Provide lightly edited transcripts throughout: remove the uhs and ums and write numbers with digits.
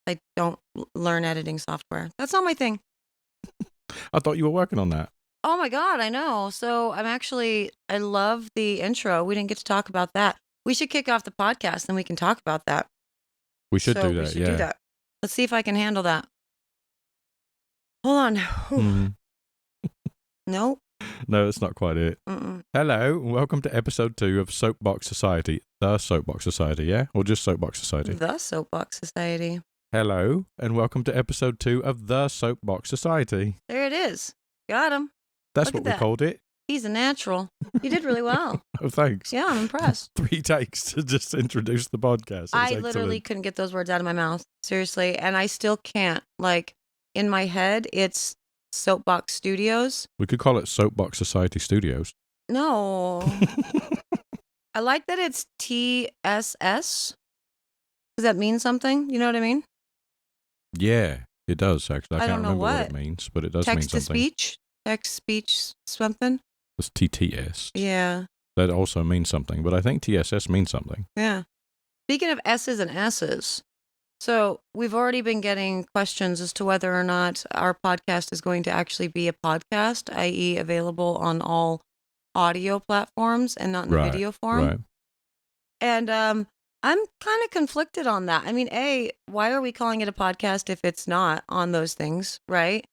I don't learn editing software. That's not my thing. I thought you were working on that. Oh my God, I know. So I love the intro. We didn't get to talk about that. We should kick off the podcast, then we can talk about that. We should So do we that, should do yeah. that. Let's see if I can handle that. Hold on. Mm. Nope. No, that's not quite it. Mm-mm. Hello, and welcome to episode 2 of Soapbox Society. The Soapbox Society, yeah? Or just Soapbox Society? The Soapbox Society. Hello, and welcome to episode 2 of The Soapbox Society. There it is. Got him. That's Look what at we that. called it. He's a natural. You did really well. Oh, thanks. Yeah, I'm impressed. 3 takes to just introduce the podcast. I That's literally excellent. couldn't get those words out of my mouth. Seriously. And I still can't. Like, in my head, it's Soapbox Studios. We could call it Soapbox Society Studios. No. I like that it's TSS. Does that mean something? You know what I mean? Yeah, it does, actually. I I can't don't know remember what what. it means, but it does mean Text to something. speech? Text speech something? It's TTS. Yeah. That also means something, but I think TSS means something. Yeah. Speaking of S's and S's, so we've already been getting questions as to whether or not our podcast is going to actually be a podcast, i.e. available on all audio platforms and not in the video form. Right. And I'm kind of conflicted on that. I mean, why are we calling it a podcast if it's not on those things, right?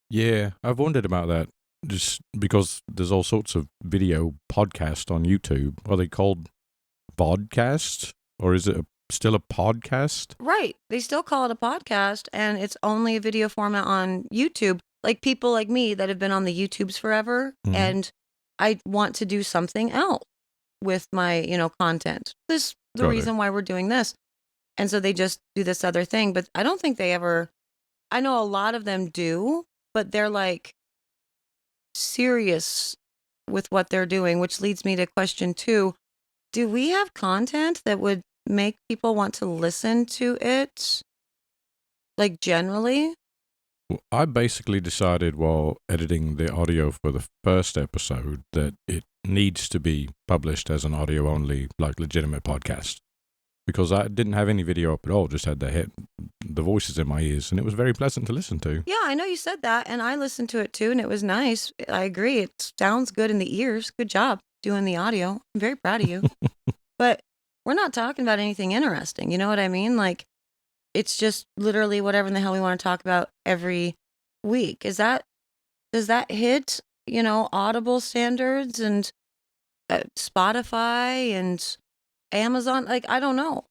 Yeah, I've wondered about that. Just because there's all sorts of video podcasts on YouTube. Are they called vodcasts? Or is it still a podcast? Right. They still call it a podcast, and it's only a video format on YouTube. Like people like me that have been on the YouTubes forever, Mhm. and I want to do something else with my, content. This is the Got it. reason why we're doing this. And so they just do this other thing, but I don't think they ever, I know a lot of them do, but they're like serious with what they're doing, which leads me to question 2. Do we have content that would make people want to listen to it? Like generally? Well, I basically decided while editing the audio for the first episode that it needs to be published as an audio only, like legitimate podcast. Because I didn't have any video up at all, just had the voices in my ears, and it was very pleasant to listen to. Yeah, I know you said that, and I listened to it too, and it was nice. I agree. It sounds good in the ears. Good job doing the audio. I'm very proud of you. But we're not talking about anything interesting. You know what I mean? Like, it's just literally whatever in the hell we want to talk about every week. Does that hit, Audible standards and Spotify and Amazon? Like, I don't know.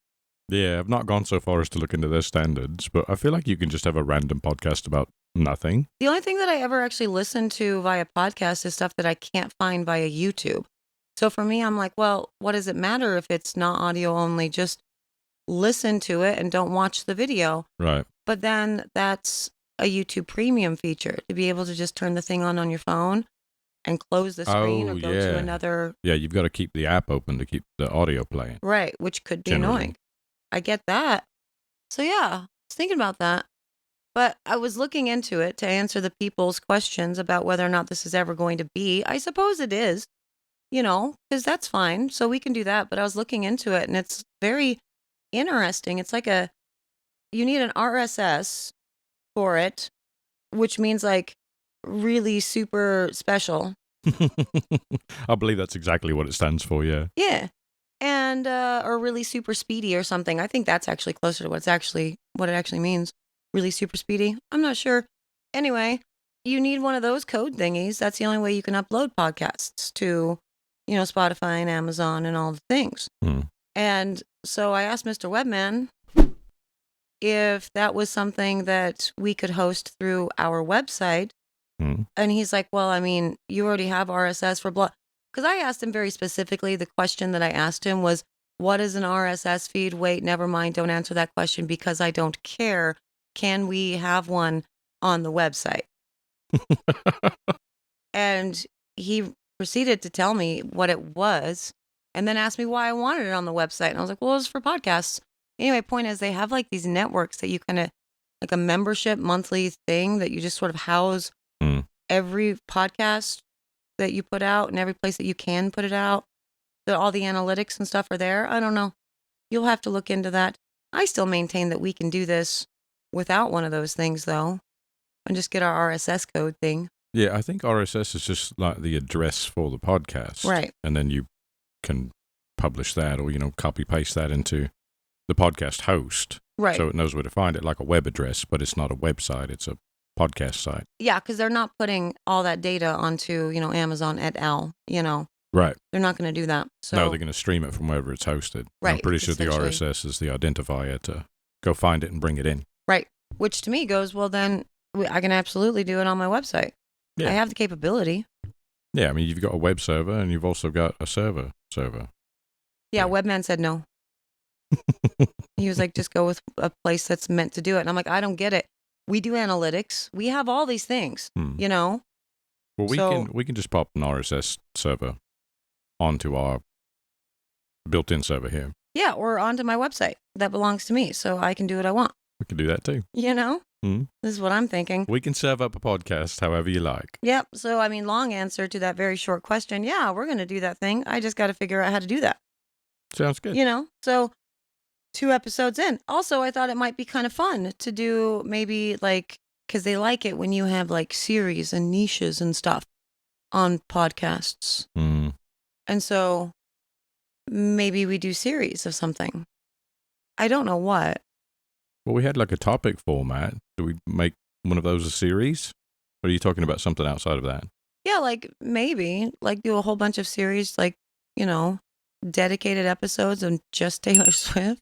Yeah, I've not gone so far as to look into their standards, but I feel like you can just have a random podcast about nothing. The only thing that I ever actually listen to via podcast is stuff that I can't find via YouTube. So for me, I'm like, well, what does it matter if it's not audio only? Just listen to it and don't watch the video. Right. But then that's a YouTube premium feature to be able to just turn the thing on your phone and close the screen or go to another. Yeah, you've got to keep the app open to keep the audio playing. Right, which could be Generally. annoying. I get that. So yeah, I was thinking about that. But I was looking into it to answer the people's questions about whether or not this is ever going to be. I suppose it is, because that's fine. So we can do that. But I was looking into it, and it's very interesting. It's like you need an RSS for it, which means like really super special. I believe that's exactly what it stands for, yeah. Yeah. And, or really super speedy or something. I think that's actually closer to what it actually means. Really super speedy. I'm not sure. Anyway, you need one of those code thingies. That's the only way you can upload podcasts to, Spotify and Amazon and all the things. And so I asked Mr. Webman if that was something that we could host through our website. And he's like, well, I mean, you already have RSS for blog. Because I asked him very specifically, the question that I asked him was, what is an RSS feed? Wait, never mind. Don't answer that question because I don't care. Can we have one on the website? And he proceeded to tell me what it was and then asked me why I wanted it on the website. And I was like, well, it's for podcasts. Anyway, point is they have like these networks that you kind of, like a membership monthly thing that you just sort of house every podcast that you put out and every place that you can put it out. So all the analytics and stuff are there. I don't know. You'll have to look into that. I still maintain that we can do this without one of those things, though, and just get our RSS code thing. Yeah, I think RSS is just like the address for the podcast. Right. And then you can publish that or, copy paste that into the podcast host. Right. So it knows where to find it, like a web address, but it's not a website. It's a podcast site. Yeah, because they're not putting all that data onto, Amazon et al., Right. They're not going to do that. So, No, they're going to stream it from wherever it's hosted. Right, I'm pretty sure the essentially. RSS is the identifier to go find it and bring it in. Right. Which to me goes, well, then I can absolutely do it on my website. Yeah. I have the capability. Yeah, I mean, you've got a web server and you've also got a server. Yeah, Yeah. Webman said no. He was like, just go with a place that's meant to do it. And I'm like, I don't get it. We do analytics. We have all these things, Well, we can just pop an RSS server onto our built-in server here. Yeah, or onto my website that belongs to me, so I can do what I want. We can do that too. This is what I'm thinking. We can serve up a podcast however you like. Yep. So, I mean, long answer to that very short question. Yeah, we're going to do that thing. I just got to figure out how to do that. Sounds good. So 2 episodes in. Also, I thought it might be kind of fun to do maybe because they like it when you have series and niches and stuff on podcasts. And so maybe we do series of something. I don't know what. Well, we had a topic format. Do we make one of those a series? Or are you talking about something outside of that? Yeah, maybe do a whole bunch of series, dedicated episodes on just Taylor Swift.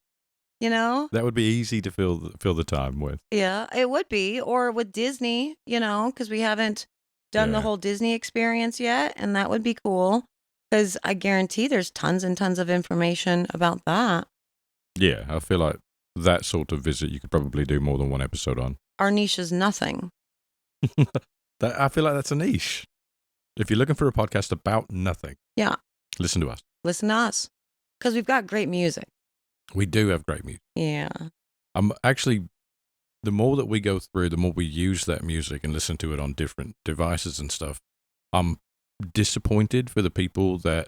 That would be easy to fill the time with. Yeah, it would be. Or with Disney, because we haven't done the whole Disney experience yet, and that would be cool. Because I guarantee there's tons and tons of information about that. Yeah, I feel like that sort of visit you could probably do more than one episode on. Our niche is nothing. I feel like that's a niche. If you're looking for a podcast about nothing, yeah, listen to us. Listen to us. Because we've got great music. We do have great music. Yeah. Actually, the more that we go through, the more we use that music and listen to it on different devices and stuff. I'm disappointed for the people that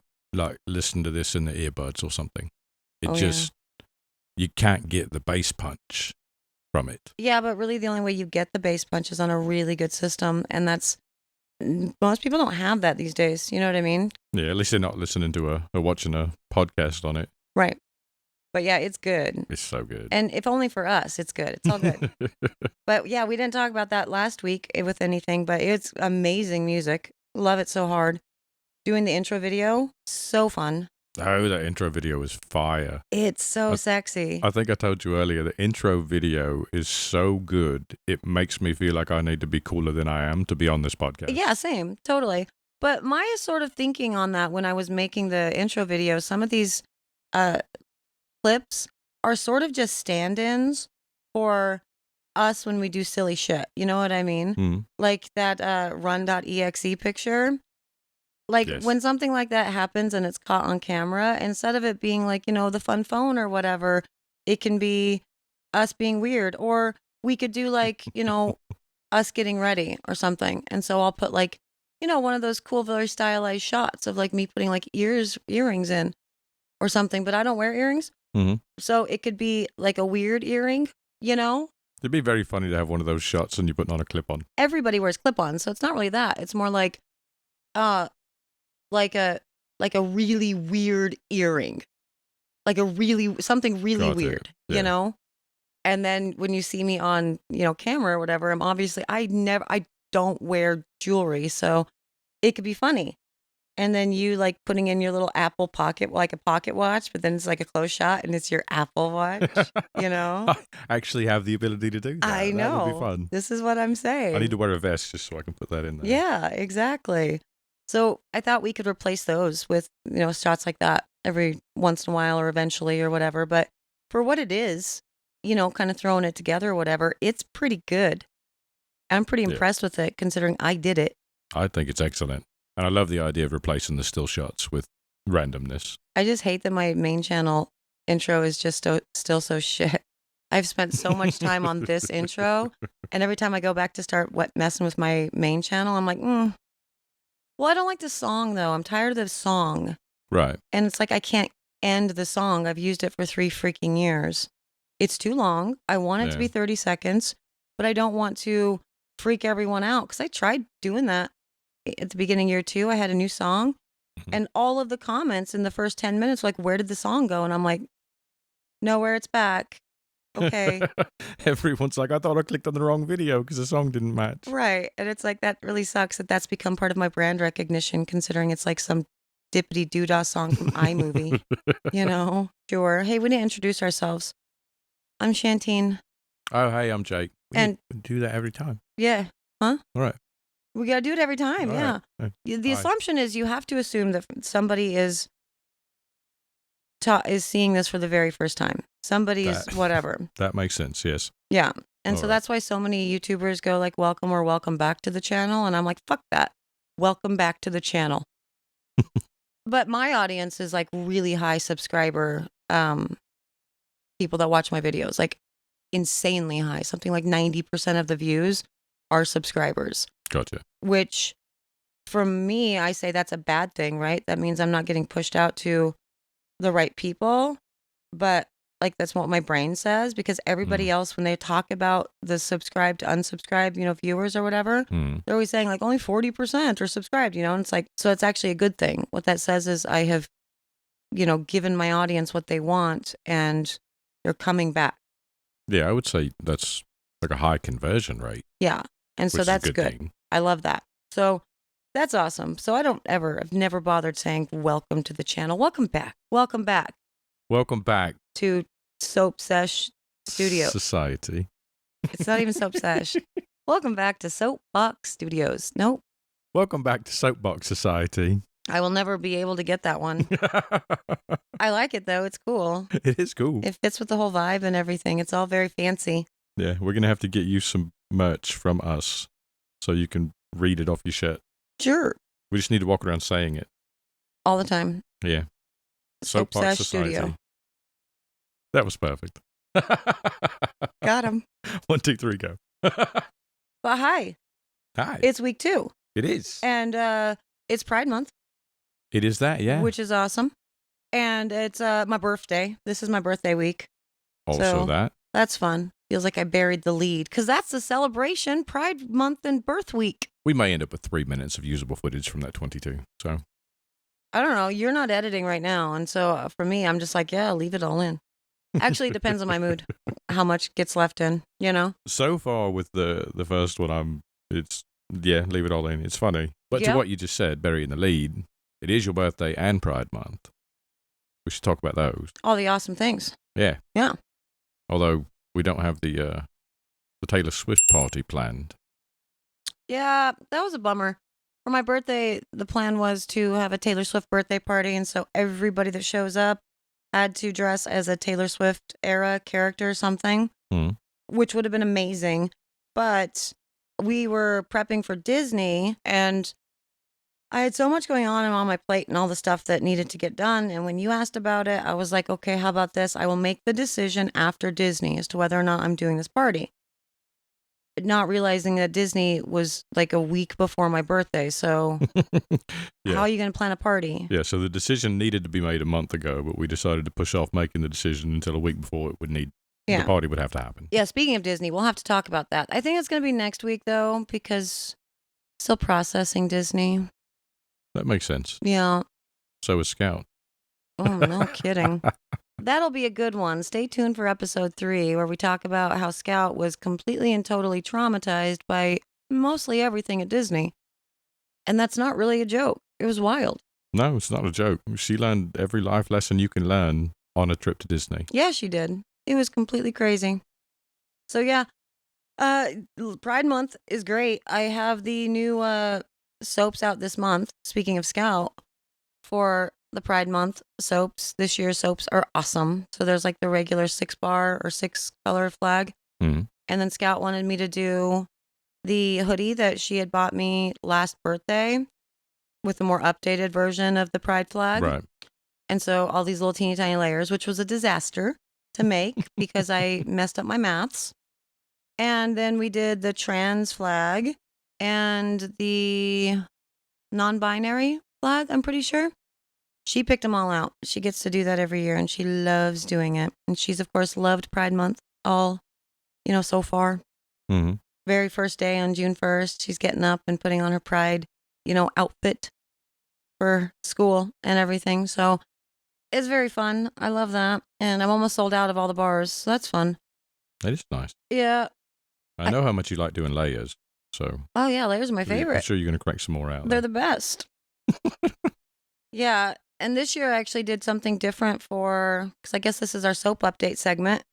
listen to this in the earbuds or something. You can't get the bass punch from it. Yeah, but really the only way you get the bass punch is on a really good system, and most people don't have that these days. You know what I mean? Yeah, at least they're not listening to or watching a podcast on it. Right. But yeah, it's good. It's so good. And if only for us, it's good. It's all good. But yeah, we didn't talk about that last week with anything, but it's amazing music. Love it so hard. Doing the intro video, so fun. Oh, that intro video is fire. It's so sexy. I think I told you earlier, the intro video is so good, it makes me feel like I need to be cooler than I am to be on this podcast. Yeah, same. Totally. But my sort of thinking on that when I was making the intro video, some of these clips are sort of just stand-ins for us when we do silly shit. You know what I mean? Like that run.exe picture. When something like that happens and it's caught on camera, instead of it being the fun phone or whatever, it can be us being weird. Or we could do us getting ready or something. And so I'll put one of those cool, very stylized shots of me putting earrings in or something. But I don't wear earrings. So it could be a weird earring, It'd be very funny to have one of those shots and you're putting on a clip-on. Everybody wears clip-ons, so it's not really that. It's more like a really weird earring. Something really Got it. weird, Yeah. And then when you see me on, camera or whatever, I don't wear jewelry, so it could be funny. And then you putting in your little Apple pocket, like a pocket watch, but then it's a close shot and it's your Apple watch, I actually have the ability to do that. I know. That would be fun. This is what I'm saying. I need to wear a vest just so I can put that in there. Yeah, exactly. So I thought we could replace those with, shots like that every once in a while or eventually or whatever. But for what it is, kind of throwing it together or whatever, it's pretty good. I'm pretty impressed with it considering I did it. I think it's excellent. And I love the idea of replacing the still shots with randomness. I just hate that my main channel intro is just still so shit. I've spent so much time on this intro, and every time I go back to start messing with my main channel, I'm like, well, I don't like the song, though. I'm tired of the song. Right. And it's I can't end the song. I've used it for 3 freaking years. It's too long. I want it to be Yeah. 30 seconds, but I don't want to freak everyone out because I tried doing that at the beginning of year 2. I had a new song, Mhm. and all of the comments in the first 10 minutes were like, "Where did the song go?" And I'm like, "Nowhere, it's back." Okay. Everyone's like, I thought I clicked on the wrong video because the song didn't match. Right. And it's like, that really sucks that that's become part of my brand recognition, considering it's like some dippity doodah song from iMovie, you know? Sure. Hey, we need to introduce ourselves. I'm Shantine. Oh, hey, I'm Jake. And We do that every time. yeah. Huh? All right. We got to do it every time. All Yeah. right. The Hi. assumption is you have to assume that somebody is seeing this for the very first time. Somebody is That- whatever. That makes sense, yes. Yeah. And All so right. that's why so many YouTubers go like, welcome or welcome back to the channel. And I'm like, fuck that. Welcome back to the channel. But my audience is like really high subscriber people that watch my videos, like insanely high. Something like 90% of the views are subscribers, Gotcha. which for me, I say that's a bad thing, right? That means I'm not getting pushed out to the right people. But like that's what my brain says, because everybody else, when they talk about the subscribed to unsubscribed, viewers or whatever, they're always saying like only 40% are subscribed, and it's like, so it's actually a good thing. What that says is I have, given my audience what they want and they're coming back. Yeah, I would say that's like a high conversion rate. Yeah. And so which is a that's good. thing. I love that. So that's awesome. So I've never bothered saying welcome to the channel. Welcome back. Welcome back Welcome back, to Soap Sesh Studio. Society. It's not even Soap Sesh. Welcome back to Soapbox Studios. Nope. Welcome back to Soapbox Society. I will never be able to get that one. I like it though. It's cool. It is cool. It fits with the whole vibe and everything. It's all very fancy. Yeah, we're going to have to get you some merch from us so you can read it off your shirt. Sure. We just need to walk around saying it. All the time. Yeah. Soap Sesh Studio. That was perfect. Got him. 1, 2, 3, go. But hi. Hi. It's week 2. It is. And it's Pride Month. It is that, yeah. Which is awesome. And it's my birthday. This is my birthday week. Also so that. That's fun. Feels like I buried the lead, because that's the celebration, Pride Month and Birth Week. We may end up with 3 minutes of usable footage from that 22. So I don't know. You're not editing right now. And so for me, I'm just like, yeah, leave it all in. Actually, it depends on my mood, how much gets left in, So far with the first one, leave it all in. It's funny. But Yep. to what you just said, burying the lead, it is your birthday and Pride Month. We should talk about those. All the awesome things. Yeah. Yeah. Although we don't have the Taylor Swift party planned. Yeah, that was a bummer. For my birthday, the plan was to have a Taylor Swift birthday party, and so everybody that shows up had to dress as a Taylor Swift era character or something, which would have been amazing. But we were prepping for Disney, and I had so much going on my plate and all the stuff that needed to get done. And when you asked about it, I was like, okay, how about this? I will make the decision after Disney as to whether or not I'm doing this party. Not realizing that Disney was like a week before my birthday. So Yeah. how are you going to plan a party? Yeah, so the decision needed to be made a month ago, but we decided to push off making the decision until a week before the party would have to happen. Yeah, speaking of Disney, we'll have to talk about that. I think it's going to be next week, though, because still processing Disney. That makes sense. Yeah. So is Scout. Oh, no kidding. That'll be a good one. Stay tuned for episode 3, where we talk about how Scout was completely and totally traumatized by mostly everything at Disney. And that's not really a joke. It was wild. No, it's not a joke. She learned every life lesson you can learn on a trip to Disney. Yeah, she did. It was completely crazy. So yeah, Pride Month is great. I have the new soaps out this month. Speaking of Scout, for the Pride Month soaps, this year's soaps are awesome. So there's like the regular 6-bar or 6-color flag. And then Scout wanted me to do the hoodie that she had bought me last birthday with a more updated version of the Pride flag. Right. And so all these little teeny tiny layers, which was a disaster to make because I messed up my maths. And then we did the trans flag and the non-binary flag, I'm pretty sure. She picked them all out. She gets to do that every year, and she loves doing it. And she's, of course, loved Pride Month all, so far. Mm-hmm. Very first day on June 1st, she's getting up and putting on her Pride, outfit for school and everything. So it's very fun. I love that. And I'm almost sold out of all the bars. So that's fun. That is nice. Yeah. I know how much you like doing layers. So. Oh, yeah. Layers are my favorite. I'm sure you're going to crank some more out. They're the best. Yeah. And this year I actually did something different because I guess this is our soap update segment.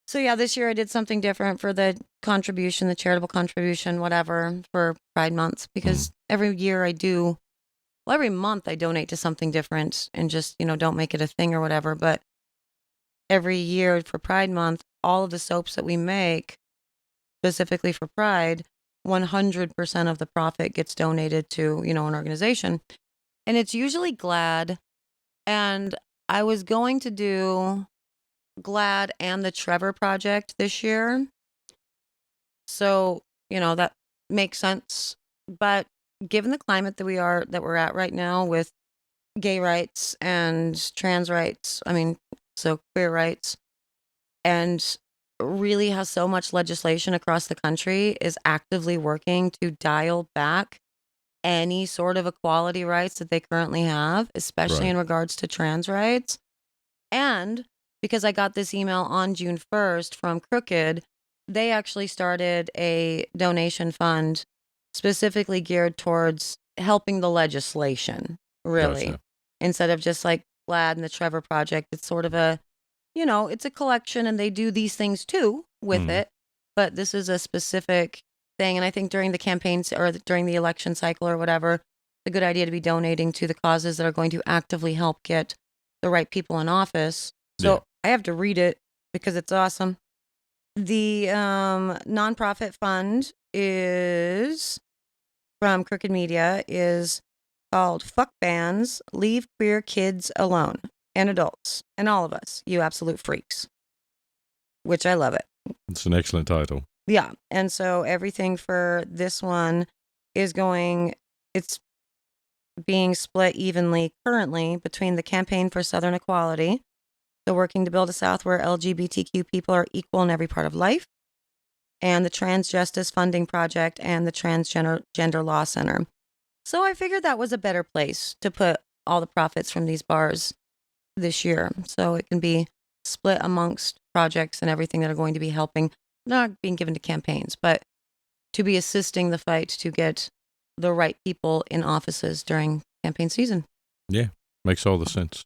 So yeah, this year I did something different for the charitable contribution, whatever, for Pride Month, because every month I donate to something different and just, don't make it a thing or whatever. But every year for Pride Month, all of the soaps that we make, specifically for Pride, 100% of the profit gets donated to, an organization. And it's usually GLAAD. And I was going to do GLAAD and the Trevor Project this year. So, that makes sense. But given the climate that we're at right now with gay rights and trans rights, so queer rights, and really how so much legislation across the country is actively working to dial back any sort of equality rights that they currently have, especially in regards to trans rights. And because I got this email on June 1st from Crooked, they actually started a donation fund specifically geared towards helping the legislation, really. Gotcha. Instead of just like GLAAD and the Trevor Project. It's sort of it's a collection and they do these things too with it. But this is a specific thing. And I think during the campaigns or during the election cycle or whatever, it's a good idea to be donating to the causes that are going to actively help get the right people in office. So I have to read it because it's awesome. The nonprofit fund is from Crooked Media is called Fuck Bans, Leave Queer Kids Alone and Adults and All of Us, You Absolute Freaks, which I love it. It's an excellent title. Yeah. And so everything for this one it's being split evenly currently between the Campaign for Southern Equality, so working to build a South where LGBTQ people are equal in every part of life, and the Trans Justice Funding Project and the Transgender Law Center. So I figured that was a better place to put all the profits from these bars this year, so it can be split amongst projects and everything that are going to be helping, not being given to campaigns, but to be assisting the fight to get the right people in offices during campaign season. Yeah, makes all the sense.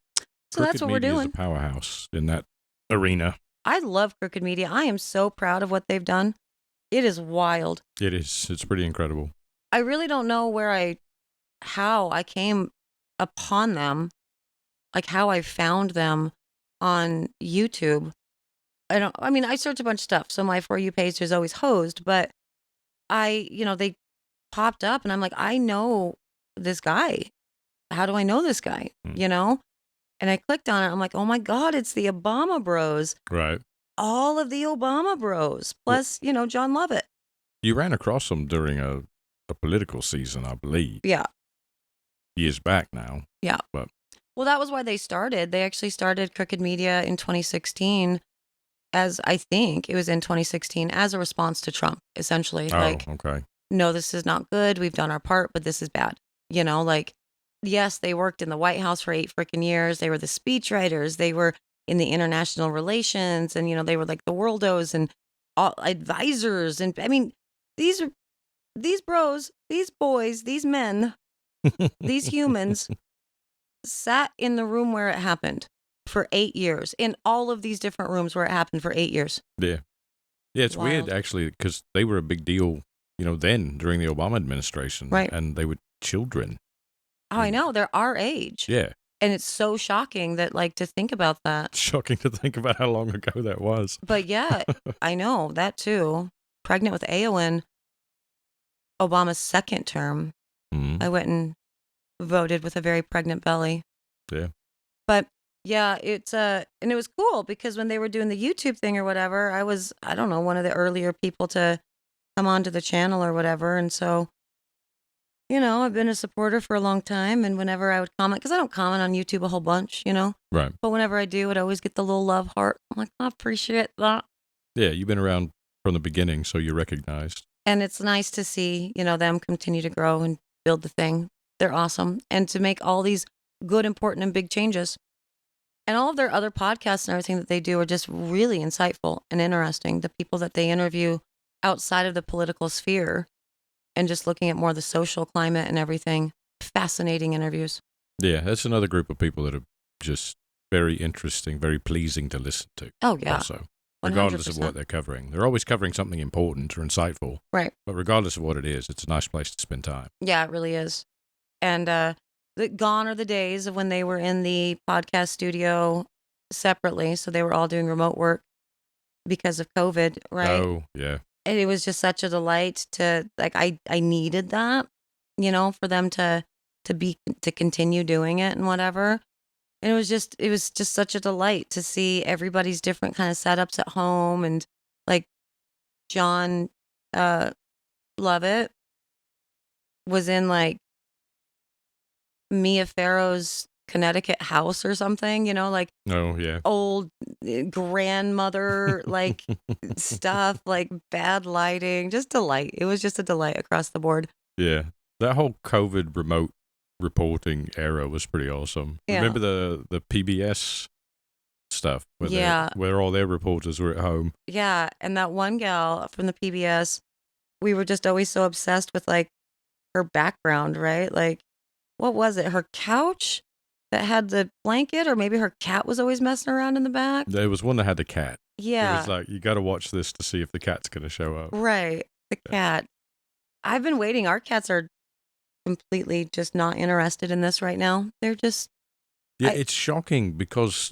So that's what we're doing. Is a powerhouse in that arena. I love Crooked Media. I am so proud of what they've done. It is wild. It is. It's pretty incredible. I really don't know how I came upon them, like how I found them on YouTube. I searched a bunch of stuff. So my For You page is always hosed, but they popped up and I'm like, I know this guy. How do I know this guy? And I clicked on it. I'm like, oh my God, it's the Obama Bros. Right. All of the Obama Bros. Plus, John Lovett. You ran across them during a political season, I believe. Yeah. Years back now. Yeah. But well, that was why they started. They actually started Crooked Media in 2016 as a response to Trump, essentially. Okay. No, this is not good. We've done our part, but this is bad. Yes, they worked in the White House for 8 freaking years. They were the speechwriters. They were in the international relations, and they were like the worldos and all advisors. And these bros, these boys, these men, these humans sat in the room where it happened for 8 years, in all of these different rooms where it happened for 8 years. Yeah, it's wild. Weird actually because they were a big deal, then during the Obama administration, right? And they were children. Oh, I know. They're our age. Yeah. And it's so shocking that, to think about that. Shocking to think about how long ago that was. But yeah, I know that too. Pregnant with Eowyn, Obama's second term. Mm-hmm. I went and voted with a very pregnant belly. Yeah. But yeah, and it was cool because when they were doing the YouTube thing or whatever, I was, one of the earlier people to come onto the channel or whatever. And so I've been a supporter for a long time, and whenever I would comment, because I don't comment on YouTube a whole bunch, Right. but whenever I do, I'd always get the little love heart. I'm like, I appreciate that. Yeah, you've been around from the beginning, so you're recognized. And it's nice to see, them continue to grow and build the thing. They're awesome. And to make all these good, important, and big changes. And all of their other podcasts and everything that they do are just really insightful and interesting. The people that they interview outside of the political sphere and just looking at more of the social climate and everything. Fascinating interviews. Yeah, that's another group of people that are just very interesting, very pleasing to listen to. Oh, yeah. Also, regardless of 100%. what they're covering. They're always covering something important or insightful. Right. But regardless of what it is, it's a nice place to spend time. Yeah, it really is. And gone are the days of when they were in the podcast studio separately. So they were all doing remote work because of COVID, right? Oh, yeah. And it was just such a delight to, like, I needed that, for them to continue doing it and whatever. And it was just such a delight to see everybody's different kind of setups at home. And like John Lovett was in like Mia Farrow's Connecticut house or something, like Oh, yeah. old grandmother like stuff, like bad lighting, just delight. It was just a delight across the board. Yeah. That whole COVID remote reporting era was pretty awesome. Yeah. Remember the PBS stuff where Yeah. where all their reporters were at home? Yeah, and that one gal from the PBS, we were just always so obsessed with like her background, right? Like, what was it? Her couch that had the blanket, or maybe her cat was always messing around in the back? There was one that had the cat. It Yeah. was like, you got to watch this to see if the cat's going to show up. Right. The cat. I've been waiting. Our cats are completely just not interested in this right now. They're just. Yeah, it's shocking because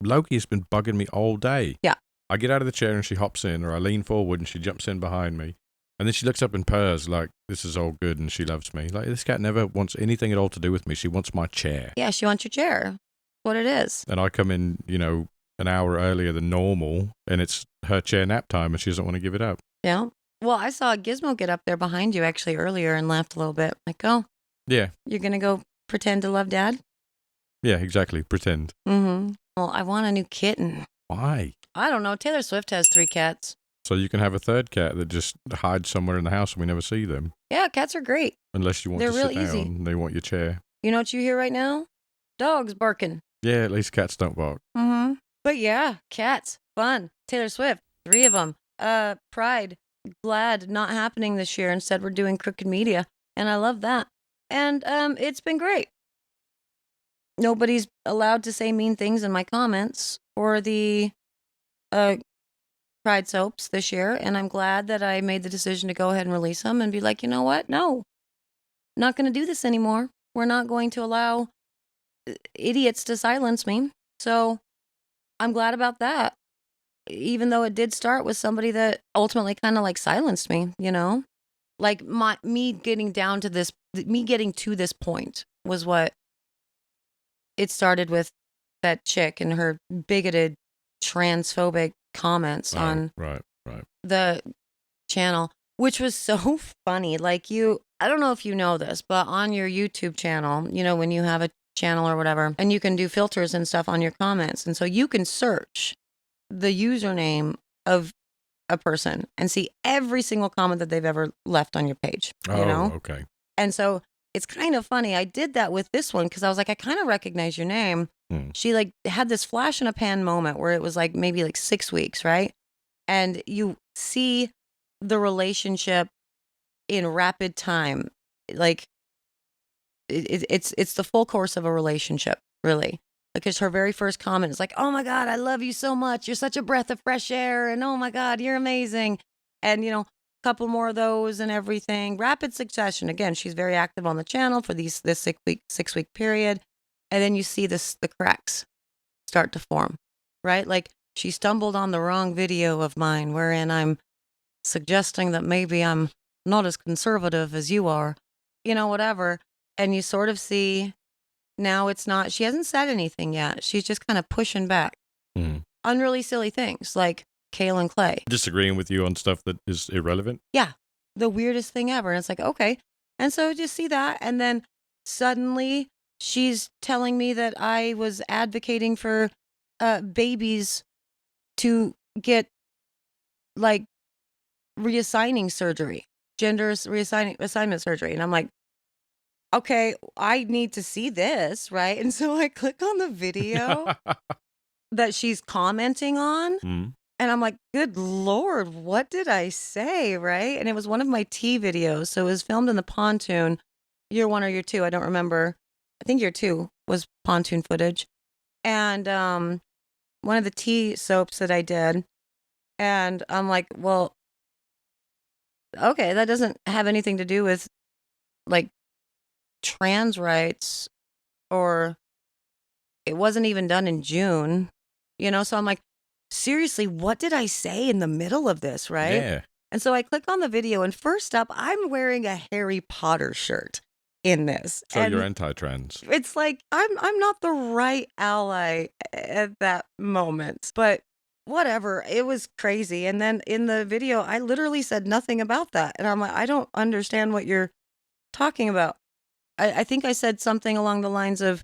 Loki has been bugging me all day. Yeah. I get out of the chair and she hops in, or I lean forward and she jumps in behind me. And then she looks up and purrs like, this is all good and she loves me. Like, this cat never wants anything at all to do with me. She wants my chair. Yeah, she wants your chair. What it is. And I come in, an hour earlier than normal, and it's her chair nap time and she doesn't want to give it up. Yeah. Well, I saw Gizmo get up there behind you actually earlier and laughed a little bit. Like, oh. Yeah. You're going to go pretend to love Dad? Yeah, exactly. Pretend. Mm-hmm. Well, I want a new kitten. Why? I don't know. Taylor Swift has 3 cats. So you can have a third cat that just hides somewhere in the house and we never see them. Yeah, cats are great. Unless you want They're to real sit down easy. and they want your chair. You know what you hear right now? Dogs barking. Yeah, at least cats don't bark. Mm-hmm. But yeah, cats. Fun. Taylor Swift. 3 of them. Pride. GLAAD not happening this year. Instead, we're doing Crooked Media. And I love that. And it's been great. Nobody's allowed to say mean things in my comments for the Pride soaps this year, and I'm glad that I made the decision to go ahead and release them and be like, you know what? No, not going to do this anymore. We're not going to allow idiots to silence me. So I'm glad about that, even though it did start with somebody that ultimately kind of like silenced me, like me getting to this point was what it started with. That chick and her bigoted transphobic comments on right. the channel, which was so funny. Like I don't know if you know this, but on your YouTube channel, when you have a channel or whatever, and you can do filters and stuff on your comments. And so you can search the username of a person and see every single comment that they've ever left on your page, Okay. And so it's kind of funny. I did that with this one because I was like, I kind of recognize your name. She like had this flash in a pan moment where it was like maybe like 6 weeks, right? And you see the relationship in rapid time. Like it's the full course of a relationship, really. Because her very first comment is like, oh my God, I love you so much. You're such a breath of fresh air. And oh my God, you're amazing. And, a couple more of those and everything. Rapid succession. Again, she's very active on the channel for this 6 week period. And then you see the cracks start to form, right? Like she stumbled on the wrong video of mine wherein I'm suggesting that maybe I'm not as conservative as you are, whatever. And you sort of see now it's not, she hasn't said anything yet. She's just kind of pushing back on really silly things like Kale and Clay. Disagreeing with you on stuff that is irrelevant? Yeah. The weirdest thing ever. And it's like, okay, And so just see that. And then suddenly she's telling me that I was advocating for babies to get like reassigning surgery, gender reassignment surgery. And I'm like, okay, I need to see this, right? And so I click on the video that she's commenting on. Mm. And I'm like, good Lord, what did I say, right? And it was one of my tea videos. So it was filmed in the pontoon, year 1 or year 2. I don't remember. I think year 2 was pontoon footage. And one of the tea soaps that I did. And I'm like, well, okay, that doesn't have anything to do with like trans rights, or it wasn't even done in June, So I'm like, seriously, what did I say in the middle of this, right? Yeah. And so I click on the video, and first up, I'm wearing a Harry Potter shirt in this. So and you're anti-trans. it's like I'm not the right ally at that moment, but whatever. It was crazy. And then in the video, I literally said nothing about that, and I'm like, I don't understand what you're talking about. I think I said something along the lines of,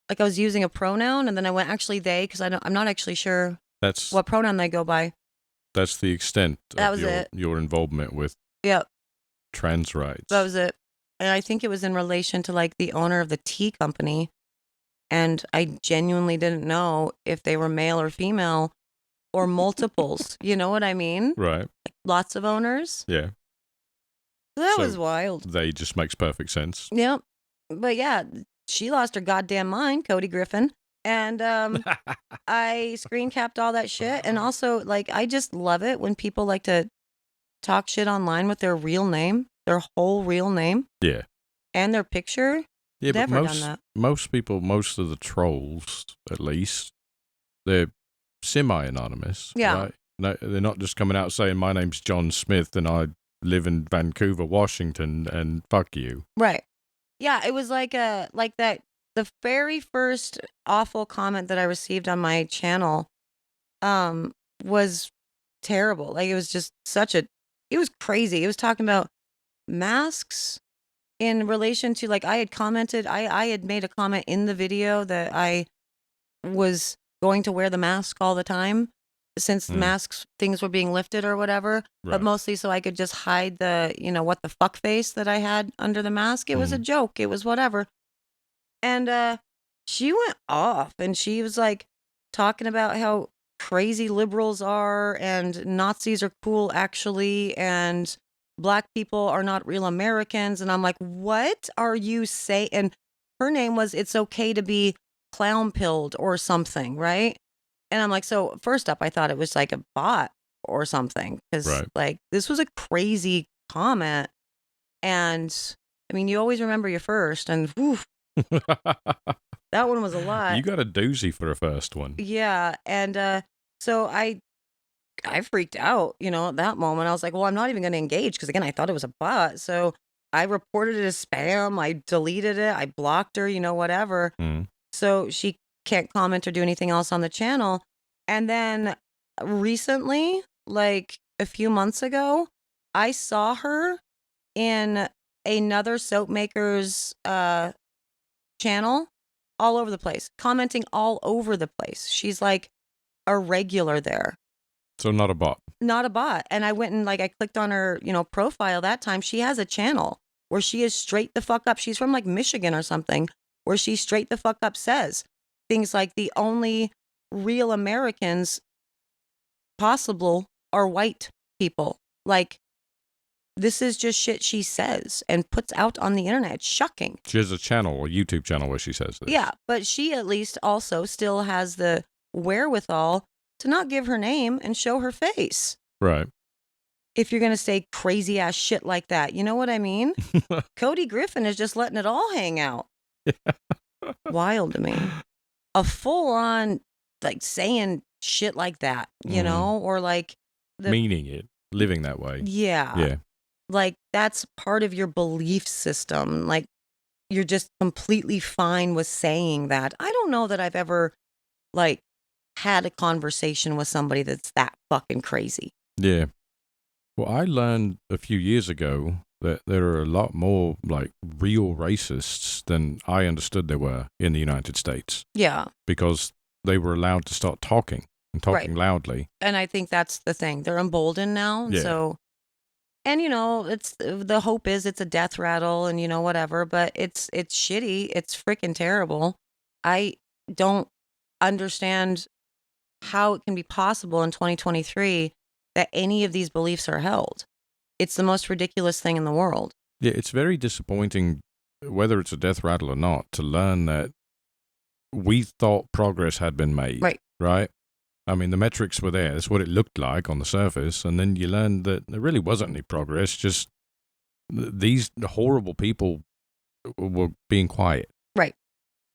like, I was using a pronoun, and then I went actually they, because I'm not actually sure That's what pronoun they go by. that's the extent That of was it. your involvement with Yep, trans rights. that was it. And I think it was in relation to like the owner of the tea company, and I genuinely didn't know if they were male or female or multiples. You know what I mean? Right. Lots of owners. Yeah. That So was wild. They just makes perfect sense. Yep. But yeah, she lost her goddamn mind, Cody Griffin. And I screen capped all that shit. And also, like, I just love it when people like to talk shit online with their real name, their whole real name, Yeah. and their picture. Yeah, but Never done that. most people, most of the trolls, at least, they're semi-anonymous. Yeah. Right? No, they're not just coming out saying, my name's John Smith and I live in Vancouver, Washington, and fuck you. Right. Yeah, it was like that. The very first awful comment that I received on my channel was terrible. Like, it was just it was crazy. It was talking about masks in relation to, like, I had made a comment in the video that I was going to wear the mask all the time since the masks things were being lifted or whatever, but Right. mostly so I could just hide the, what the fuck face that I had under the mask. It was a joke. It was whatever. And she went off, and she was like talking about how crazy liberals are, and Nazis are cool actually, and black people are not real Americans. And I'm like, what are you saying? And her name was It's Okay to Be Clown Pilled or something, right? And I'm like, so first up, I thought it was like a bot or something, because Right. like this was a crazy comment. And I mean, you always remember your first, and whew, that one was a lot. You got a doozy for a first one. Yeah. And so I freaked out, at that moment. I was like, well, I'm not even going to engage, because again, I thought it was a bot. So I reported it as spam. I deleted it. I blocked her, whatever. So she can't comment or do anything else on the channel. And then recently, like a few months ago, I saw her in another soap maker's channel all over the place, commenting all over the place. She's like a regular there. So not a bot. Not a bot. And I went and I clicked on her, profile that time. She has a channel where she is straight the fuck up. She's from like Michigan or something, where she straight the fuck up says things like the only real Americans possible are white people. Like, this is just shit she says and puts out on the internet. It's shocking. She has a channel, a YouTube channel where she says this. Yeah, but she at least also still has the wherewithal to not give her name and show her face. Right. If you're going to say crazy ass shit like that, you know what I mean? Cody Griffin is just letting it all hang out. Wild to me. A full on, like, saying shit like that, or like meaning it, living that way. Yeah. Yeah. Like, that's part of your belief system. Like, you're just completely fine with saying that. I don't know that I've ever, like, had a conversation with somebody that's that fucking crazy. Yeah. Well, I learned a few years ago that there are a lot more like real racists than I understood there were in the United States Yeah. because they were allowed to start talking and talking loudly. And I think that's the thing. They're emboldened now. Yeah. So, and it's the hope is it's a death rattle and whatever, but it's shitty. It's freaking terrible. I don't understand how it can be possible in 2023 that any of these beliefs are held. It's the most ridiculous thing in the world. Yeah, it's very disappointing, whether it's a death rattle or not, to learn that we thought progress had been made. Right? I mean, the metrics were there. That's what it looked like on the surface. And then you learned that there really wasn't any progress. Just these horrible people were being quiet. Right.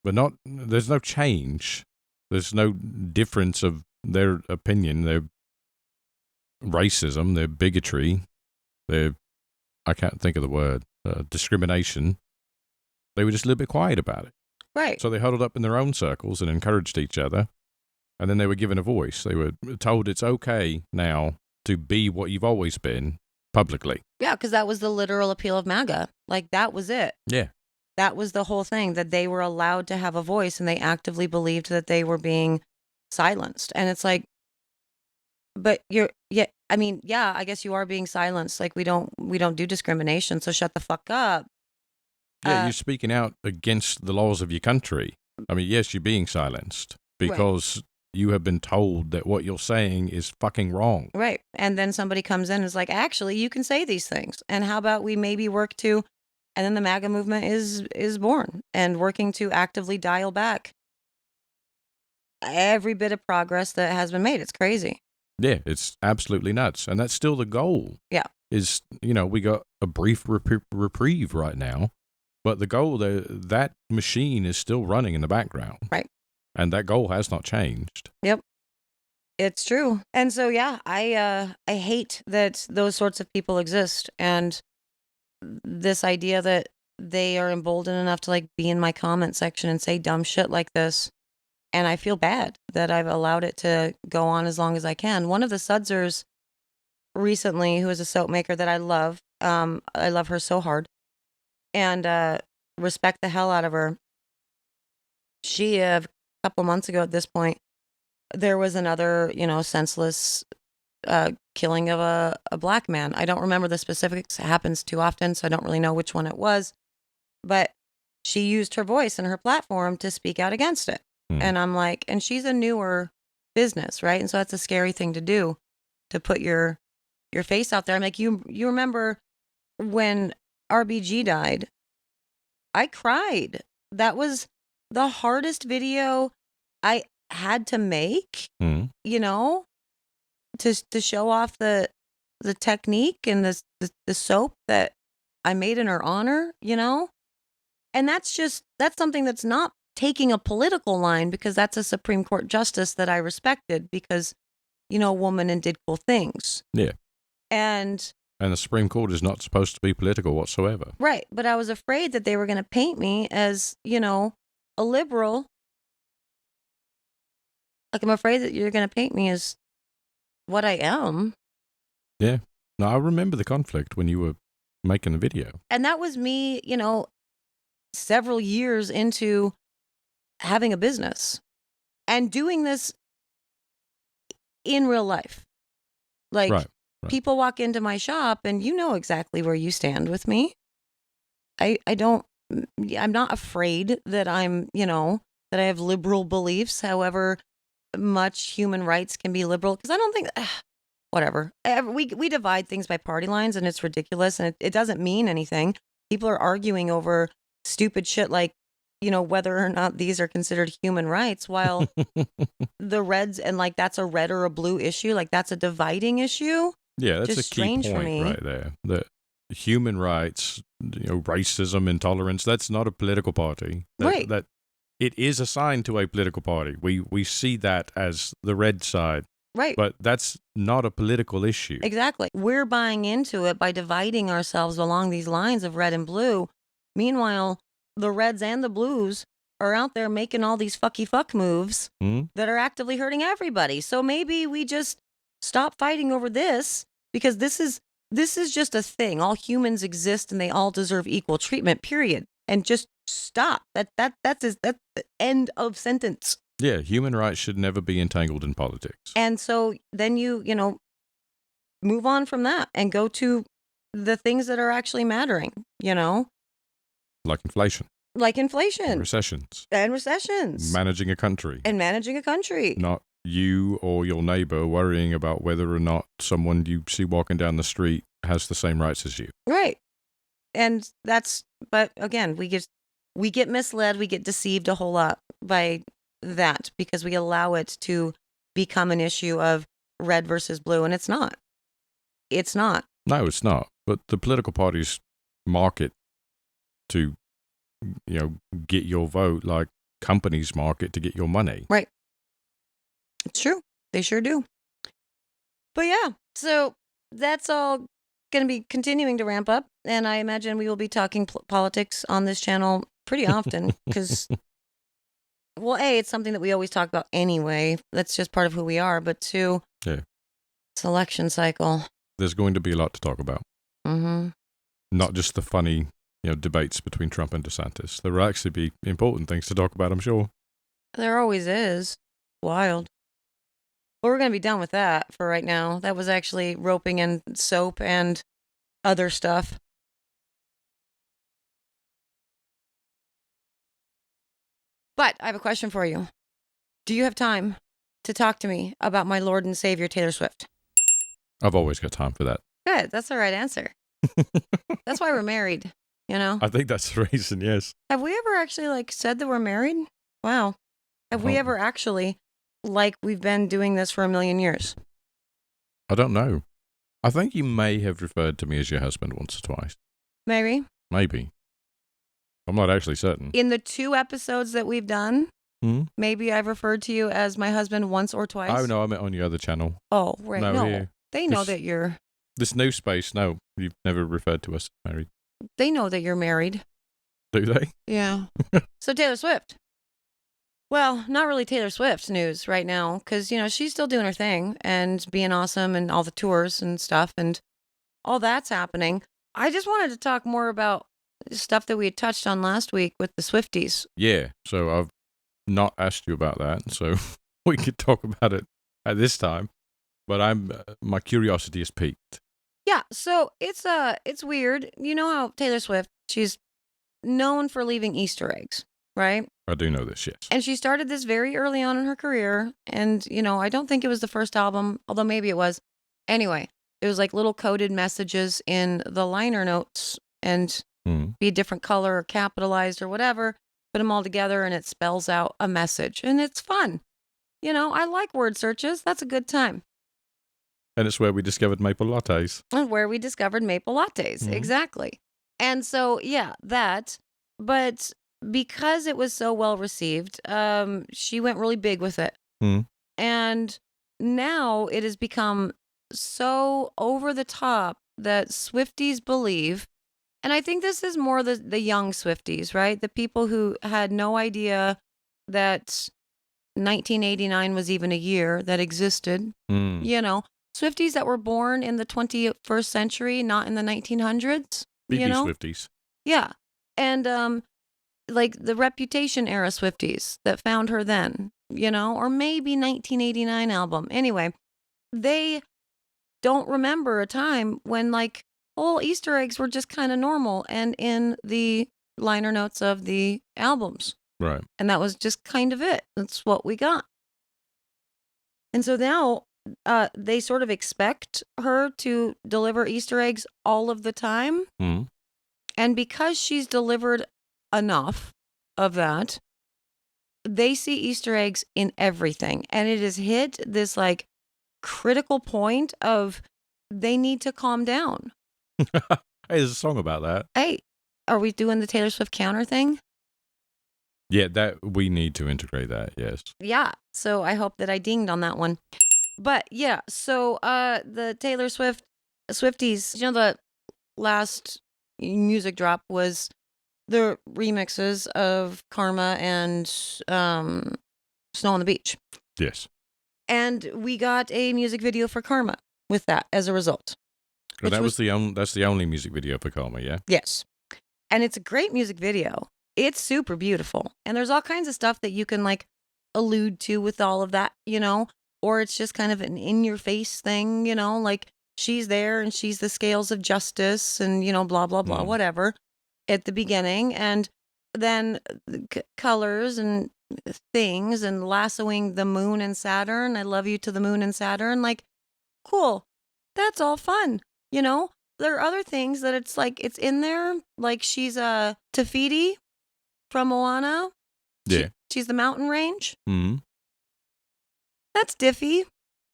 But there's no change. There's no difference of their opinion, their racism, their bigotry, their, I can't think of the word, discrimination. They were just a little bit quiet about it. Right. So they huddled up in their own circles and encouraged each other. And then they were given a voice. They were told it's okay now to be what you've always been publicly. Yeah, because that was the literal appeal of MAGA. Like, that was it. Yeah. That was the whole thing, that they were allowed to have a voice and they actively believed that they were being silenced. And it's like, but I guess you are being silenced. Like, we don't do discrimination, so shut the fuck up. Yeah, you're speaking out against the laws of your country. I mean, yes, you're being silenced because you have been told that what you're saying is fucking wrong. Right. And then somebody comes in and is like, actually, you can say these things. And how about we maybe work to, and then the MAGA movement is born and working to actively dial back every bit of progress that has been made. It's crazy. Yeah, it's absolutely nuts. And that's still the goal. Yeah. Is, we got a brief reprieve right now, but the goal, that machine is still running in the background. Right. And that goal has not changed. Yep. It's true. And so, yeah, I hate that those sorts of people exist. And this idea that they are emboldened enough to like be in my comment section and say dumb shit like this. And I feel bad that I've allowed it to go on as long as I can. One of the Sudsers recently, who is a soap maker that I love her so hard and respect the hell out of her. She, a couple months ago at this point, there was another, senseless killing of a black man. I don't remember the specifics. It happens too often, so I don't really know which one it was. But she used her voice and her platform to speak out against it. And I'm like, and she's a newer business, right? And so that's a scary thing to do, to put your face out there. I'm like, you remember when RBG died? I cried. That was the hardest video I had to make, to show off the technique and the soap that I made in her honor, And that's something that's not taking a political line, because that's a Supreme Court justice that I respected because, a woman and did cool things. Yeah. And the Supreme Court is not supposed to be political whatsoever. Right. But I was afraid that they were going to paint me as, a liberal. Like, I'm afraid that you're going to paint me as what I am. Yeah. No, I remember the conflict when you were making the video. And that was me, several years into having a business and doing this in real life. Like, right. People walk into my shop and you know exactly where you stand with me. I'm not afraid that I'm, that I have liberal beliefs, however much human rights can be liberal. Because I don't think, whatever. We divide things by party lines and it's ridiculous and it doesn't mean anything. People are arguing over stupid shit like, whether or not these are considered human rights, while the reds, and like that's a red or a blue issue, like that's a dividing issue. Yeah, that's just a key strange point for me. right there. The human rights, racism, intolerance, that's not a political party. Right. That it is assigned to a political party. We see that as the red side. Right. But that's not a political issue. Exactly. We're buying into it by dividing ourselves along these lines of red and blue. Meanwhile, the reds and the blues are out there making all these fucky fuck moves that are actively hurting everybody. So maybe we just stop fighting over this, because this is This is just a thing. All humans exist and they all deserve equal treatment, period. And just stop. That's the end of sentence. Yeah, human rights should never be entangled in politics. And so then you move on from that and go to the things that are actually mattering, Like inflation. And Recessions. Managing a country. Not you or your neighbor worrying about whether or not someone you see walking down the street has the same rights as you. Right. And but again, we get misled, we get deceived a whole lot by that because we allow it to become an issue of red versus blue, and it's not. It's not. No, it's not. But the political parties market to, get your vote like companies market to get your money. Right. It's true. They sure do. But yeah, so that's all going to be continuing to ramp up, and I imagine we will be talking politics on this channel pretty often because, well, A, it's something that we always talk about anyway. That's just part of who we are. But two, it's election cycle. There's going to be a lot to talk about. Mm-hmm. Not just the funny, debates between Trump and DeSantis. There will actually be important things to talk about, I'm sure. There always is. Wild. But we're going to be done with that for right now. That was actually roping in soap and other stuff. But I have a question for you. Do you have time to talk to me about my Lord and Savior, Taylor Swift? I've always got time for that. Good. That's the right answer. That's why we're married, I think that's the reason, yes. Have we ever actually, said that we're married? Wow. Have we ever actually, we've been doing this for 1,000,000 years? I don't know. I think you may have referred to me as your husband once or twice. Maybe. I'm not actually certain. In the 2 episodes that we've done, maybe I've referred to you as my husband once or twice. Oh, no, I meant on your other channel. Oh, right. No, here. They know that you're... This new space, no, you've never referred to us as married. They know that you're married. Do they? Yeah. So Taylor Swift. Well, not really Taylor Swift news right now because, she's still doing her thing and being awesome and all the tours and stuff and all that's happening. I just wanted to talk more about stuff that we had touched on last week with the Swifties. Yeah, so I've not asked you about that, so we could talk about it at this time. But my curiosity is piqued. Yeah, so it's weird. You know how Taylor Swift, she's known for leaving Easter eggs, right? I do know this, yes. And she started this very early on in her career. And, I don't think it was the first album, although maybe it was. Anyway, it was like little coded messages in the liner notes and be a different color or capitalized or whatever. Put them all together and it spells out a message. And it's fun. I like word searches. That's a good time. And it's where we discovered maple lattes. Exactly. And so, yeah, that. But because it was so well received, she went really big with it. And now it has become so over the top that Swifties believe, and I think this is more the young Swifties, right? The people who had no idea that 1989 was even a year that existed, Swifties that were born in the 21st century, not in the 1900s. Swifties. Yeah. And like the Reputation era Swifties that found her then, or maybe 1989 album. Anyway, they don't remember a time when whole Easter eggs were just kind of normal and in the liner notes of the albums. Right. And that was just kind of it. That's what we got. And so now they sort of expect her to deliver Easter eggs all of the time. And because she's delivered enough of that, they see Easter eggs in everything. And it has hit this critical point of they need to calm down. Hey, there's a song about that. Hey, are we doing the Taylor Swift counter thing? Yeah, that we need to integrate that, yes. Yeah, so I hope that I dinged on that one. But yeah, so the Taylor Swift Swifties, the last music drop was the remixes of Karma and Snow on the Beach. Yes. And we got a music video for Karma with that as a result. And that was that's the only music video for Karma, yeah? Yes. And it's a great music video. It's super beautiful. And there's all kinds of stuff that you can like allude to with all of that, or it's just kind of an in your face thing, like she's there and she's the scales of justice and, blah, blah, blah, whatever at the beginning. And then colors and things and lassoing the moon and Saturn. I love you to the moon and Saturn. Like, cool. That's all fun. There are other things that it's like it's in there. Like she's a Tafiti from Moana. Yeah. She's the mountain range. Mm-hmm. That's diffy.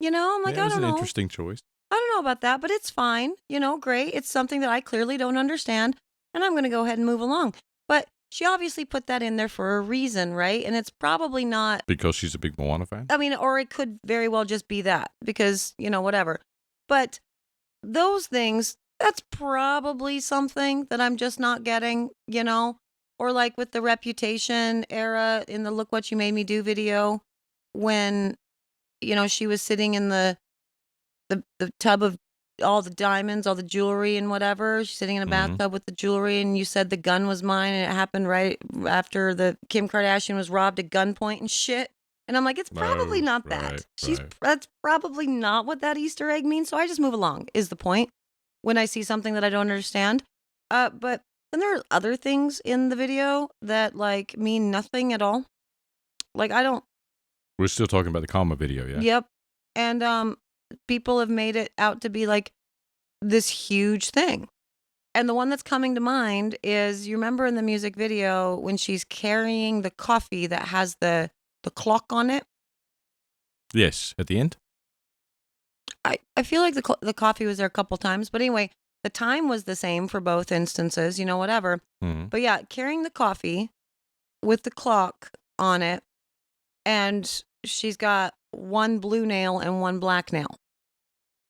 I'm like, I don't know. An interesting choice. I don't know about that, but it's fine. Great. It's something that I clearly don't understand, and I'm going to go ahead and move along. But she obviously put that in there for a reason, right? And it's probably not because she's a big Moana fan. I mean, or it could very well just be that because, whatever. But those things, that's probably something that I'm just not getting, or like with the Reputation era in the Look What You Made Me Do video when, she was sitting in the tub of all the diamonds, all the jewelry and whatever. She's sitting in a bathtub with the jewelry and you said the gun was mine and it happened right after the Kim Kardashian was robbed at gunpoint and shit. And I'm like, it's probably not that. That's probably not what that Easter egg means. So I just move along is the point when I see something that I don't understand. But then there are other things in the video that like mean nothing at all. Like We're still talking about the Karma video, yeah? Yep. And people have made it out to be like this huge thing. And the one that's coming to mind is, you remember in the music video when she's carrying the coffee that has the clock on it? Yes, at the end? I feel like the coffee was there a couple times. But anyway, the time was the same for both instances, whatever. Mm-hmm. But yeah, carrying the coffee with the clock on it. And she's got one blue nail and one black nail.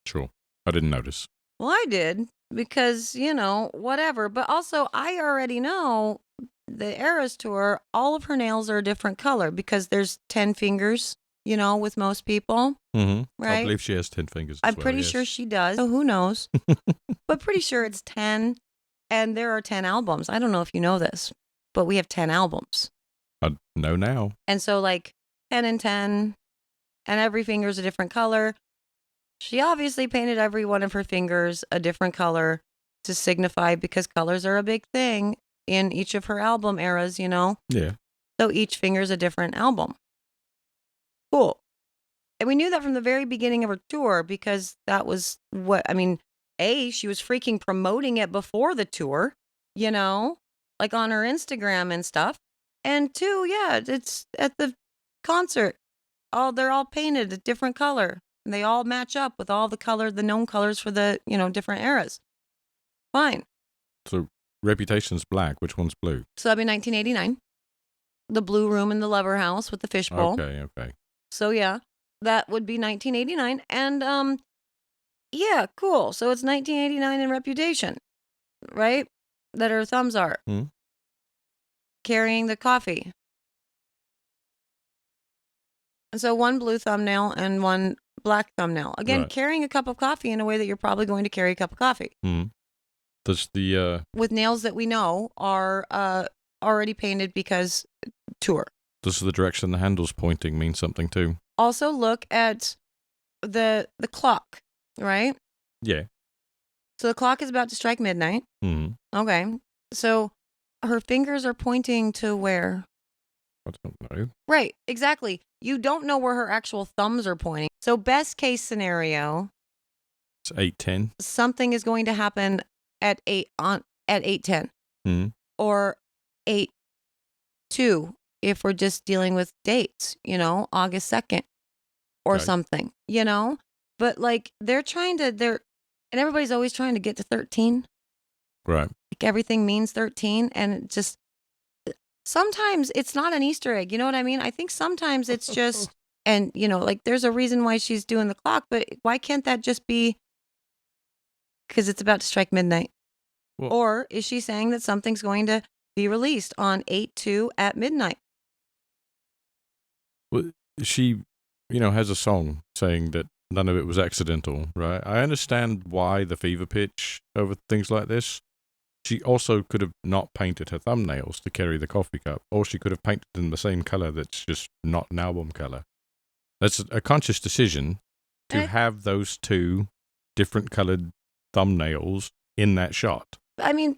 Sure. I didn't notice. Well, I did because, whatever. But also, I already know the Eras Tour, all of her nails are a different color because there's 10 fingers, with most people. Mm-hmm. Right? I believe she has 10 fingers. I'm pretty sure she does. So who knows? But pretty sure it's 10. And there are 10 albums. I don't know if you know this, but we have 10 albums. I know now. And so like 10 and 10, and every finger is a different color. She obviously painted every one of her fingers a different color to signify, because colors are a big thing in each of her album eras, Yeah. So each finger is a different album. Cool. And we knew that from the very beginning of her tour because that was she was freaking promoting it before the tour, like on her Instagram and stuff. And two, yeah, it's at the concert. They're all painted a different color. And they all match up with all the known colors for the, different eras. Fine. So Reputation's black. Which one's blue? So that'd be 1989. The blue room in the Lover House with the fishbowl. Okay. So yeah, that would be 1989. And yeah, cool. So it's 1989 in Reputation, right? That her thumbs are. Mm-hmm. Carrying the coffee. And so one blue thumbnail and one black thumbnail. Again, carrying a cup of coffee in a way that you're probably going to carry a cup of coffee. Mm-hmm. Does the with nails that we know are already painted because tour. Does the direction the handle's pointing mean something too? Also look at the clock, right? Yeah. So the clock is about to strike midnight. Mm-hmm. Okay. So her fingers are pointing to where? I don't know. Right, exactly. You don't know where her actual thumbs are pointing. So best case scenario, it's 8:10. Something is going to happen at 8:10. Mm-hmm. Or 8:02 if we're just dealing with dates, August 2nd or something, But like and everybody's always trying to get to 13. Right. Like everything means 13, and it just sometimes it's not an Easter egg, you know what I mean? I think sometimes it's just and like there's a reason why she's doing the clock, but why can't that just be because it's about to strike midnight? Well, or is she saying that something's going to be released on 8/2 at midnight? Well, she, has a song saying that none of it was accidental, right? I understand why the fever pitch over things like this. She also could have not painted her thumbnails to carry the coffee cup, or she could have painted them the same color that's just not an album color. That's a conscious decision to have those two different colored thumbnails in that shot. I mean,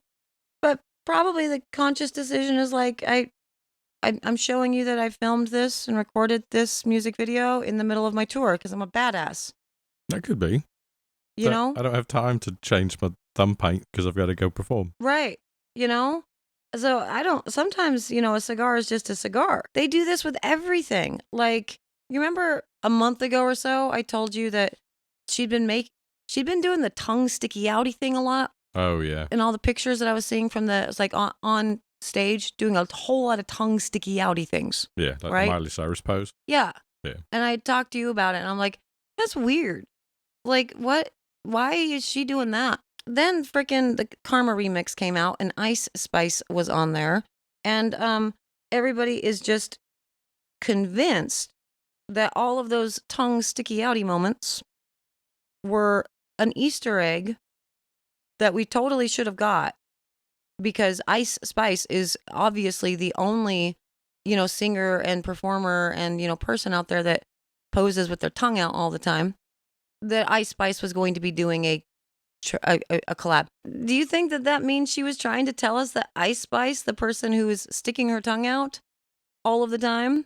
but probably the conscious decision is like, I'm showing you that I filmed this and recorded this music video in the middle of my tour because I'm a badass. That could be. You know? I don't have time to change my thumb paint because I've got to go perform. Right. You know? So sometimes, a cigar is just a cigar. They do this with everything. Like, you remember a month ago or so, I told you that she'd been doing the tongue sticky outy thing a lot. Oh, yeah. In all the pictures that I was seeing from it was like on stage doing a whole lot of tongue sticky outy things. Yeah, like right? the Miley Cyrus pose. Yeah. Yeah. And I talked to you about it, and I'm like, that's weird. Like, what? Why is she doing that? Then frickin' the Karma remix came out, and Ice Spice was on there, and everybody is just convinced that all of those tongue sticky outy moments were an Easter egg that we totally should have got, because Ice Spice is obviously the only, singer and performer and, person out there that poses with their tongue out all the time, that Ice Spice was going to be doing a collab. Do you think that means she was trying to tell us that Ice Spice, the person who is sticking her tongue out all of the time?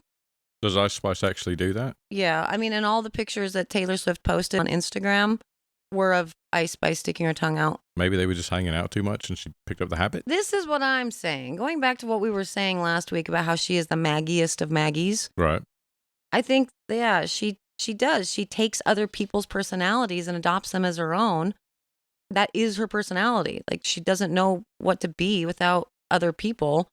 Does Ice Spice actually do that? Yeah. I mean, and all the pictures that Taylor Swift posted on Instagram were of Ice Spice sticking her tongue out. Maybe they were just hanging out too much and she picked up the habit? This is what I'm saying. Going back to what we were saying last week about how she is the Maggiest of Maggies. Right. I think, yeah, she does. She takes other people's personalities and adopts them as her own. That is her personality. Like, she doesn't know what to be without other people.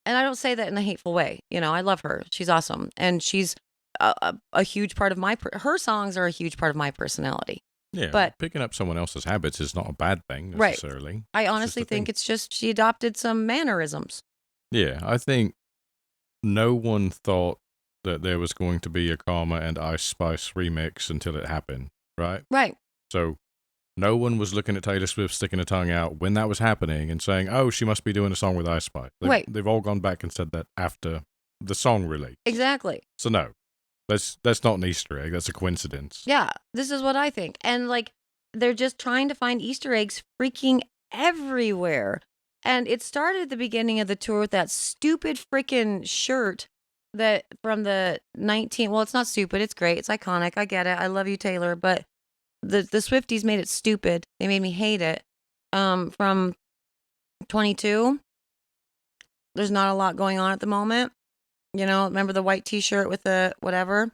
And I don't say that in a hateful way. I love her. She's awesome. And she's a huge part of her songs are a huge part of my personality. Yeah, but picking up someone else's habits is not a bad thing necessarily. Right. I honestly think it's just she adopted some mannerisms. Yeah, I think no one thought that there was going to be a Karma and Ice Spice remix until it happened, right? Right. So no one was looking at Taylor Swift sticking her tongue out when that was happening and saying, oh, she must be doing a song with Ice Spice. Right. They've all gone back and said that after the song release. Exactly. So no. That's not an Easter egg. That's a coincidence. Yeah, this is what I think. And they're just trying to find Easter eggs freaking everywhere. And it started at the beginning of the tour with that stupid freaking shirt that from the well, it's not stupid. It's great. It's iconic. I get it. I love you, Taylor. But the Swifties made it stupid. They made me hate it. From 22, there's not a lot going on at the moment. Remember the white T-shirt with the whatever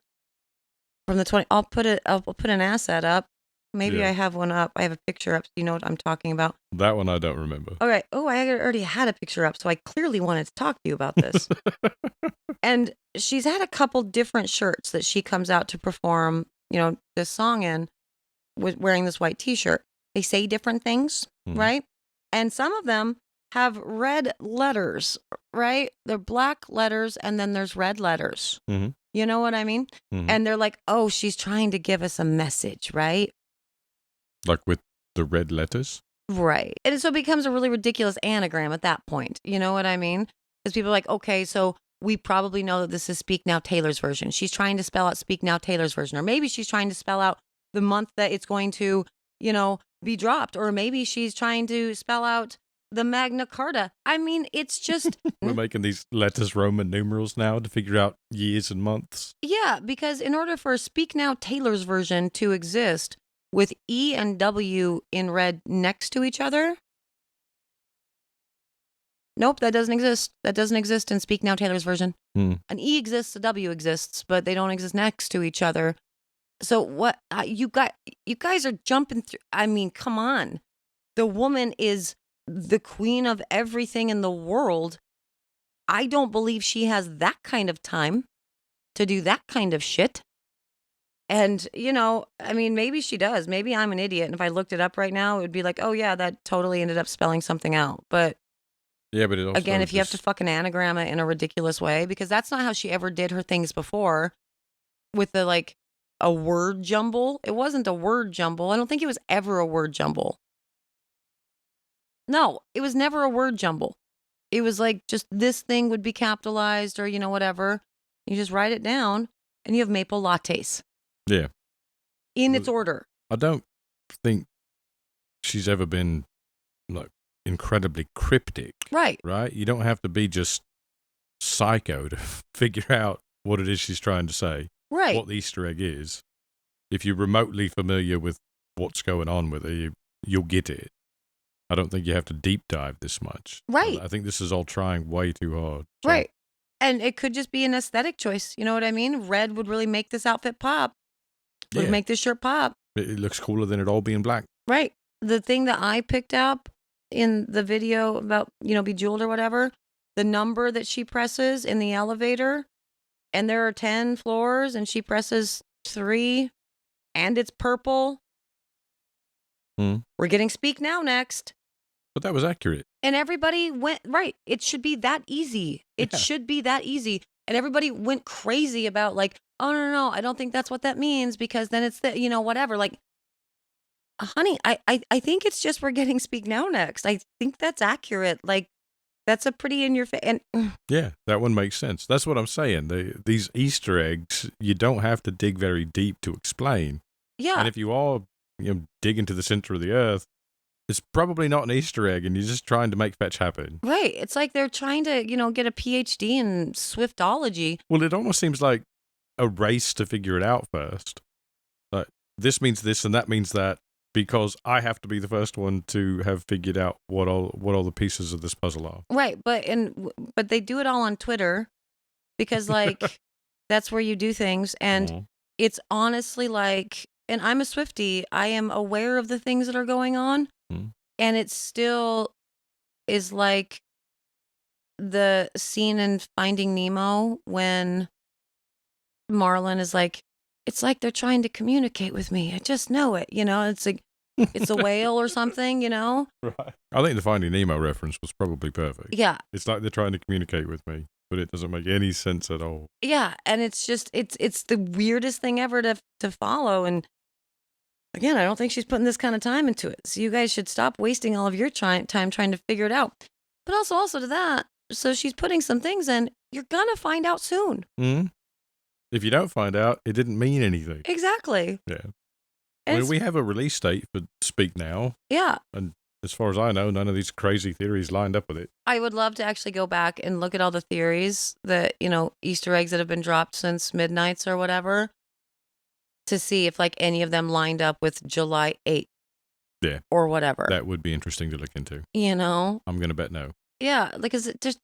from the 20? I'll put an asset up. Maybe Yeah. I have one up. I have a picture up, so you know what I'm talking about. That one I don't remember. All right. Oh, I already had a picture up, so I clearly wanted to talk to you about this. And she's had a couple different shirts that she comes out to perform, this song in, with wearing this white T-shirt. They say different things, right? And some of them have red letters, right? They're black letters, and then there's red letters. Mm-hmm. You know what I mean? Mm-hmm. And they're like, oh, she's trying to give us a message, right? Like with the red letters? Right. And so it becomes a really ridiculous anagram at that point. You know what I mean? Because people are like, okay, so we probably know that this is Speak Now Taylor's version. She's trying to spell out Speak Now Taylor's version. Or maybe she's trying to spell out the month that it's going to, be dropped. Or maybe she's trying to spell out the Magna Carta. I mean, it's just... We're making these letters Roman numerals now to figure out years and months. Yeah, because in order for Speak Now Taylor's version to exist with E and W in red next to each other... Nope, that doesn't exist. That doesn't exist in Speak Now Taylor's version. An E exists, a W exists, but they don't exist next to each other. So what you guys are jumping through. I mean, come on. The woman is the queen of everything in the world. I don't believe she has that kind of time to do that kind of shit. And, I mean, maybe she does. Maybe I'm an idiot. And if I looked it up right now, it would be like, oh, yeah, that totally ended up spelling something out. But yeah, but it also again, if you have to fucking anagram it in a ridiculous way, because that's not how she ever did her things before with the a word jumble. It wasn't a word jumble. I don't think it was ever a word jumble. No, it was never a word jumble. It was like just this thing would be capitalized or, whatever. You just write it down and you have maple lattes. Yeah. In its order. I don't think she's ever been like incredibly cryptic. Right. Right? You don't have to be just psycho to figure out what it is she's trying to say. Right. What the Easter egg is. If you're remotely familiar with what's going on with it, you'll get it. I don't think you have to deep dive this much. Right. I think this is all trying way too hard. So. Right. And it could just be an aesthetic choice. You know what I mean? Red would really make this outfit pop. Would make this shirt pop. It looks cooler than it all being black. Right. The thing that I picked up in the video about, Bejeweled or whatever, the number that she presses in the elevator, and there are 10 floors, and she presses 3, and it's purple. We're getting Speak Now next. But that was accurate. And everybody went, right, it should be that easy. It should be that easy. And everybody went crazy about like, oh, no, I don't think that's what that means because then it's the, whatever. Like, honey, I think it's just we're getting Speak Now next. I think that's accurate. Like, that's a pretty in your face. And yeah, that one makes sense. That's what I'm saying. These Easter eggs, you don't have to dig very deep to explain. Yeah. And if you are, dig into the center of the earth, it's probably not an Easter egg, and you're just trying to make fetch happen. Right. It's like they're trying to, get a PhD in Swiftology. Well, it almost seems like a race to figure it out first. Like, this means this and that means that because I have to be the first one to have figured out what all the pieces of this puzzle are. Right. But they do it all on Twitter because, like, that's where you do things. And it's honestly like, and I'm a Swiftie, I am aware of the things that are going on. And it still is like the scene in Finding Nemo when Marlin is like, it's like they're trying to communicate with me. I just know it. It's like, it's a whale or something, Right. I think the Finding Nemo reference was probably perfect. Yeah. It's like they're trying to communicate with me, but it doesn't make any sense at all. Yeah. And it's just, it's the weirdest thing ever to follow. And again, I don't think she's putting this kind of time into it. So you guys should stop wasting all of your time trying to figure it out. But also to that, so she's putting some things in, you're going to find out soon. If you don't find out, it didn't mean anything. Exactly. Yeah. We have a release date for Speak Now. Yeah. And as far as I know, none of these crazy theories lined up with it. I would love to actually go back and look at all the theories that, Easter eggs that have been dropped since Midnights or whatever, to see if like any of them lined up with July 8th. Yeah. Or whatever. That would be interesting to look into. I'm going to bet no. Yeah. Because it just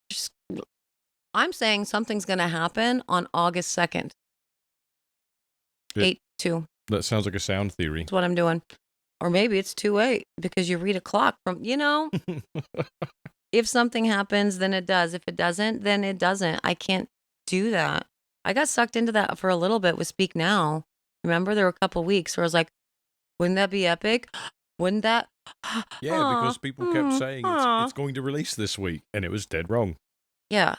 I'm saying something's going to happen on August 2nd. 8-2. That sounds like a sound theory. That's what I'm doing. Or maybe it's 2-8 because you read a clock from, if something happens, then it does. If it doesn't, then it doesn't. I can't do that. I got sucked into that for a little bit with Speak Now. Remember, there were a couple weeks where I was like, wouldn't that be epic? Wouldn't that? Yeah, because people kept saying it's going to release this week, and it was dead wrong. Yeah.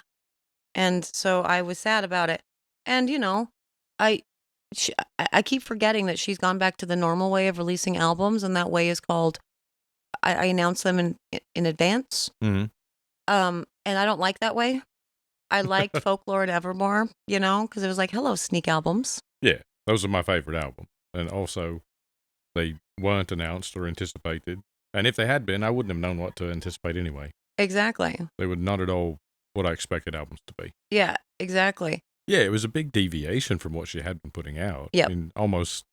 And so I was sad about it. And, I keep forgetting that she's gone back to the normal way of releasing albums, and that way is called, I announce them in advance. Mm-hmm. And I don't like that way. I liked Folklore and Evermore, because it was like, hello, sneak albums. Yeah, those are my favorite albums. And also, they weren't announced or anticipated. And if they had been, I wouldn't have known what to anticipate anyway. Exactly. They were not at all what I expected albums to be. Yeah, exactly. Yeah, it was a big deviation from what she had been putting out. Yeah. I mean, almost,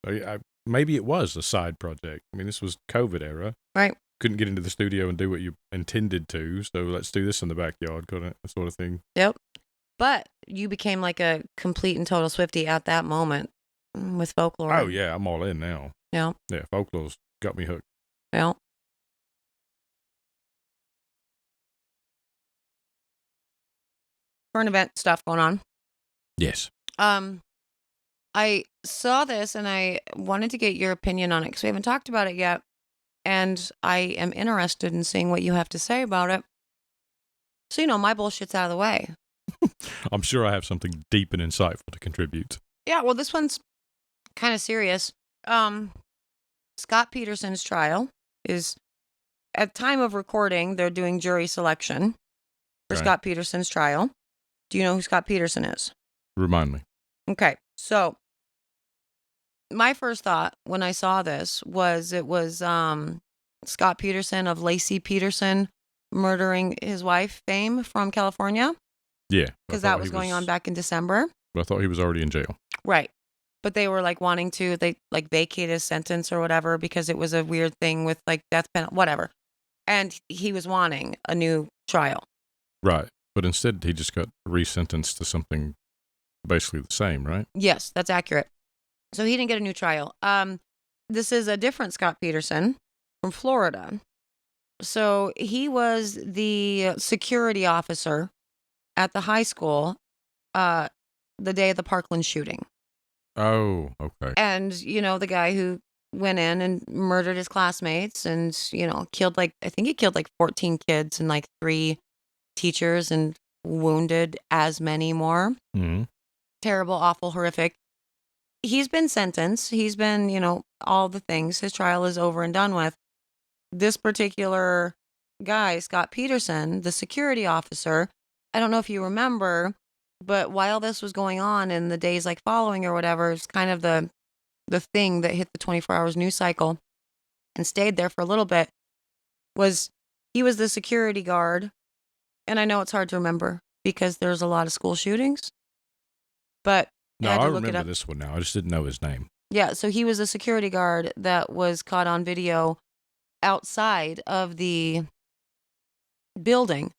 maybe it was a side project. I mean, this was COVID era. Right. Couldn't get into the studio and do what you intended to, so let's do this in the backyard, sort of thing. Yep. But you became like a complete and total Swiftie at that moment with Folklore. Oh, yeah, I'm all in now. Yeah. Yeah, Folklore's got me hooked. Yeah. Current event stuff going on. Yes. I saw this and I wanted to get your opinion on it because we haven't talked about it yet. And I am interested in seeing what you have to say about it. So, my bullshit's out of the way. I'm sure I have something deep and insightful to contribute. Yeah, well, this one's kind of serious. Um, Scot Peterson's trial is, at time of recording, they're doing jury selection for Okay. Scot Peterson's trial. Do you know who Scot Peterson is? Remind me. Okay, so my first thought when I saw this was it was Scot Peterson of Lacey Peterson murdering his wife fame from California, Yeah. because that was going on back in December. I thought he was already in jail. Right. But they were like wanting to, they like vacate his sentence or whatever because it was a weird thing with like death penalty, whatever. And he was wanting a new trial. Right. But instead, he just got resentenced to something basically the same, right? Yes, that's accurate. So he didn't get a new trial. This is a different Scot Peterson from Florida. So he was the security officer at the high school the day of the Parkland shooting. Oh, okay. And, the guy who went in and murdered his classmates and, killed I think he killed like 14 kids and like 3 teachers and wounded as many more. Mm-hmm. Terrible, awful, horrific. He's been sentenced. He's been, all the things. His trial is over and done with. This particular guy, Scot Peterson, the security officer, I don't know if you remember, but while this was going on in the days like following or whatever, it's kind of the thing that hit the 24 hours news cycle and stayed there for a little bit was he was the security guard. And I know it's hard to remember because there's a lot of school shootings, but No, I had I to look it remember up. this one now. I just didn't know his name. Yeah, so he was a security guard that was caught on video outside of the building,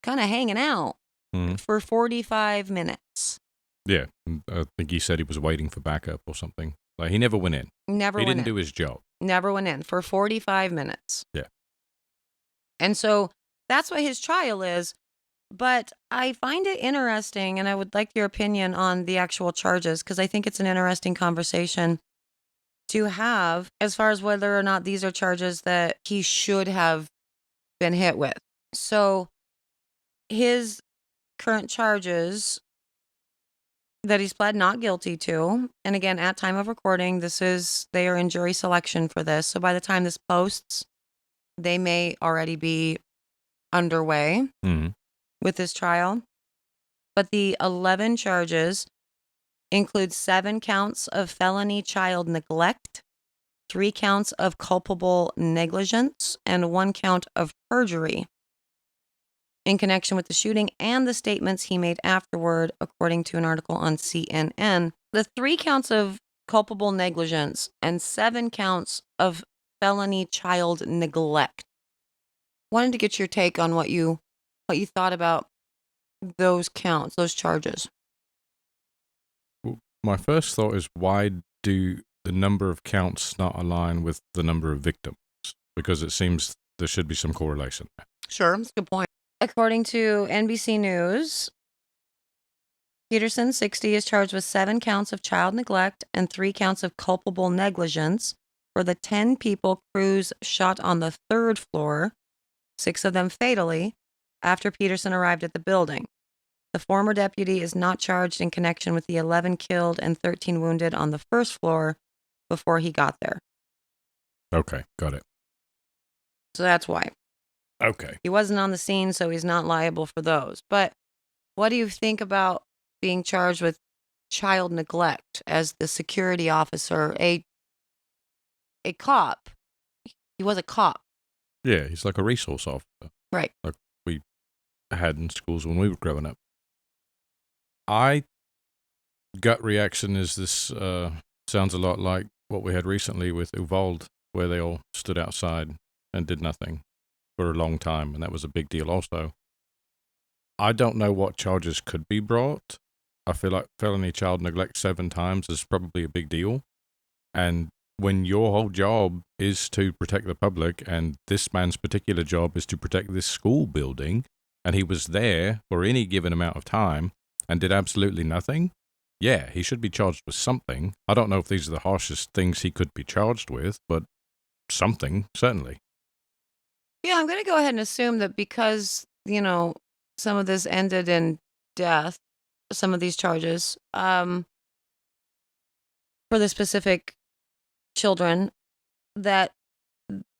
kind of hanging out Mhm. for 45 minutes. Yeah. I think he said he was waiting for backup or something. Like, he never went in. Never He went didn't in. do his job. Never went in for 45 minutes. Yeah. And so that's what his trial is. But I find it interesting, and I would like your opinion on the actual charges, because I think it's an interesting conversation to have as far as whether or not these are charges that he should have been hit with. So his current charges that he's pled not guilty to, and again, at time of recording, they are in jury selection for this. So by the time this posts, they may already be underway Mm-hmm. with this trial. But the 11 charges include 7 counts of felony child neglect, 3 counts of culpable negligence, and 1 count of perjury in connection with the shooting and the statements he made afterward, according to an article on CNN. The 3 counts of culpable negligence and 7 counts of felony child neglect. Wanted to get your take on what you thought about those counts, those charges. Well, my first thought is, why do the number of counts not align with the number of victims? Because it seems there should be some correlation there. Sure, that's a good point. According to NBC News, Peterson, 60, is charged with 7 counts of child neglect and 3 counts of culpable negligence for the 10 people Cruz shot on the 3rd floor, 6 of them fatally, after Peterson arrived at the building. The former deputy is not charged in connection with the 11 killed and 13 wounded on the 1st floor before he got there. Okay, got it. So that's why. Okay. He wasn't on the scene, so he's not liable for those. But what do you think about being charged with child neglect as the security officer, a cop? He was a cop. Yeah, he's like a resource officer. Right. Like we had in schools when we were growing up. I gut reaction is this sounds a lot like what we had recently with Uvalde, where they all stood outside and did nothing for a long time, and that was a big deal also. I don't know what charges could be brought. I feel like felony child neglect 7 times is probably a big deal. And when your whole job is to protect the public, and this man's particular job is to protect this school building, and he was there for any given amount of time and did absolutely nothing, yeah, he should be charged with something. I don't know if these are the harshest things he could be charged with, but something, certainly. Yeah, I'm going to go ahead and assume that because, some of this ended in death, some of these charges, for the specific children, that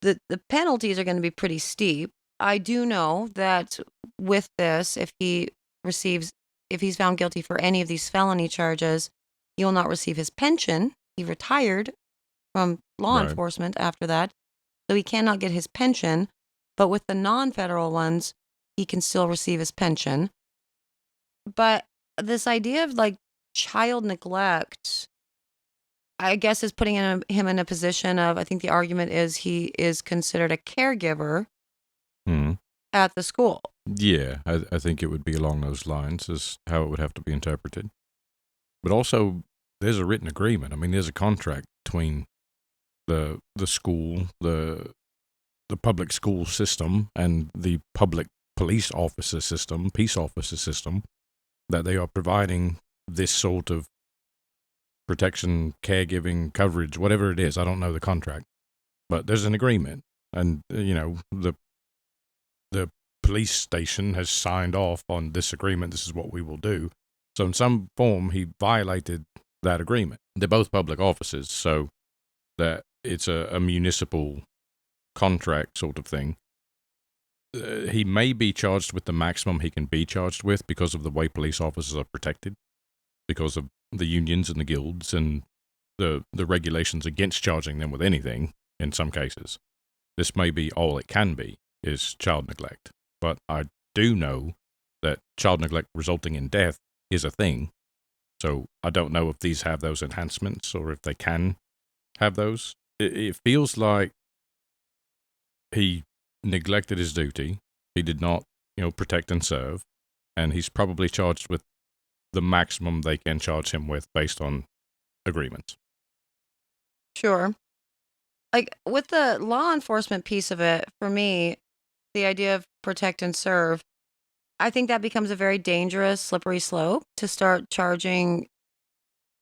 the penalties are going to be pretty steep. I do know that with this, if he's found guilty for any of these felony charges, he will not receive his pension. He retired from law Right. enforcement after that, so he cannot get his pension. But with the non-federal ones, he can still receive his pension. But this idea of like child neglect, I guess, is putting him in a position of, I think the argument is he is considered a caregiver Hmm. at the school. Yeah, I think it would be along those lines as how it would have to be interpreted. But also, there's a written agreement. I mean, there's a contract between the school, the public school system, and the public police officer system, peace officer system, that they are providing this sort of protection, caregiving, coverage, whatever it is. I don't know the contract, but there's an agreement, and the police station has signed off on this agreement. This is what we will do. So in some form, he violated that agreement. They're both public offices, so that it's a municipal contract sort of thing. He may be charged with the maximum he can be charged with because of the way police officers are protected, because of the unions and the guilds and the regulations against charging them with anything in some cases. This may be all it can be, is child neglect. But I do know that child neglect resulting in death is a thing. So I don't know if these have those enhancements or if they can have those. It feels like he neglected his duty. He did not, protect and serve. And he's probably charged with the maximum they can charge him with based on agreements. Sure. Like with the law enforcement piece of it, for me, the idea of protect and serve, I think that becomes a very dangerous, slippery slope to start charging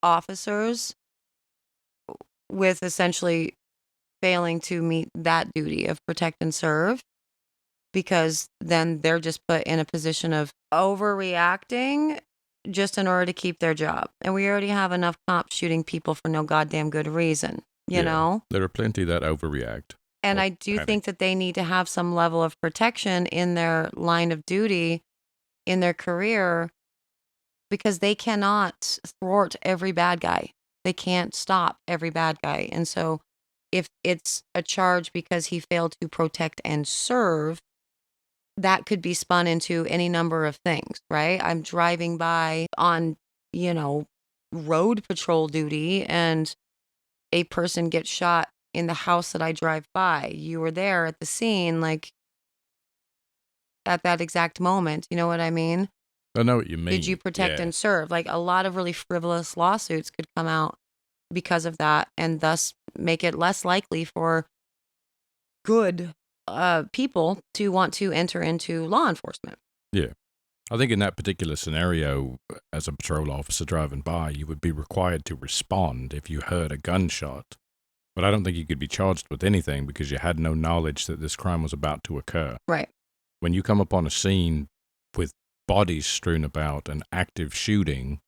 officers with essentially failing to meet that duty of protect and serve, because then they're just put in a position of overreacting just in order to keep their job. And we already have enough cops shooting people for no goddamn good reason, you know? There are plenty that overreact. And I do think that they need to have some level of protection in their line of duty, in their career, because they cannot thwart every bad guy. They can't stop every bad guy. And so if it's a charge because he failed to protect and serve, that could be spun into any number of things, right? I'm driving by on, road patrol duty, and a person gets shot in the house that I drive by. You were there at the scene, like at that exact moment. You know what I mean? I know what you mean. Did you protect and serve? Like a lot of really frivolous lawsuits could come out because of that, and thus make it less likely for good people to want to enter into law enforcement. Yeah. I think in that particular scenario, as a patrol officer driving by, you would be required to respond if you heard a gunshot. But I don't think you could be charged with anything because you had no knowledge that this crime was about to occur. Right. When you come upon a scene with bodies strewn about and active shooting,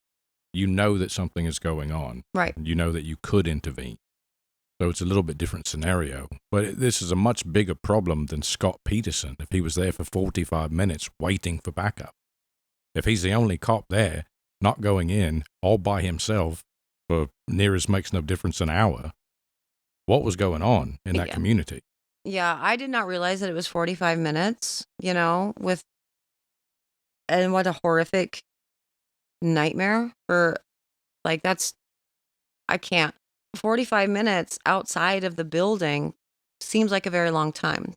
you know that something is going on. Right. You know that you could intervene. So it's a little bit different scenario. But this is a much bigger problem than Scot Peterson if he was there for 45 minutes waiting for backup. If he's the only cop there, not going in, all by himself for near as makes no difference an hour, what was going on in that community? Yeah, I did not realize that it was 45 minutes, and what a horrific nightmare for, like, I can't. 45 minutes outside of the building seems like a very long time.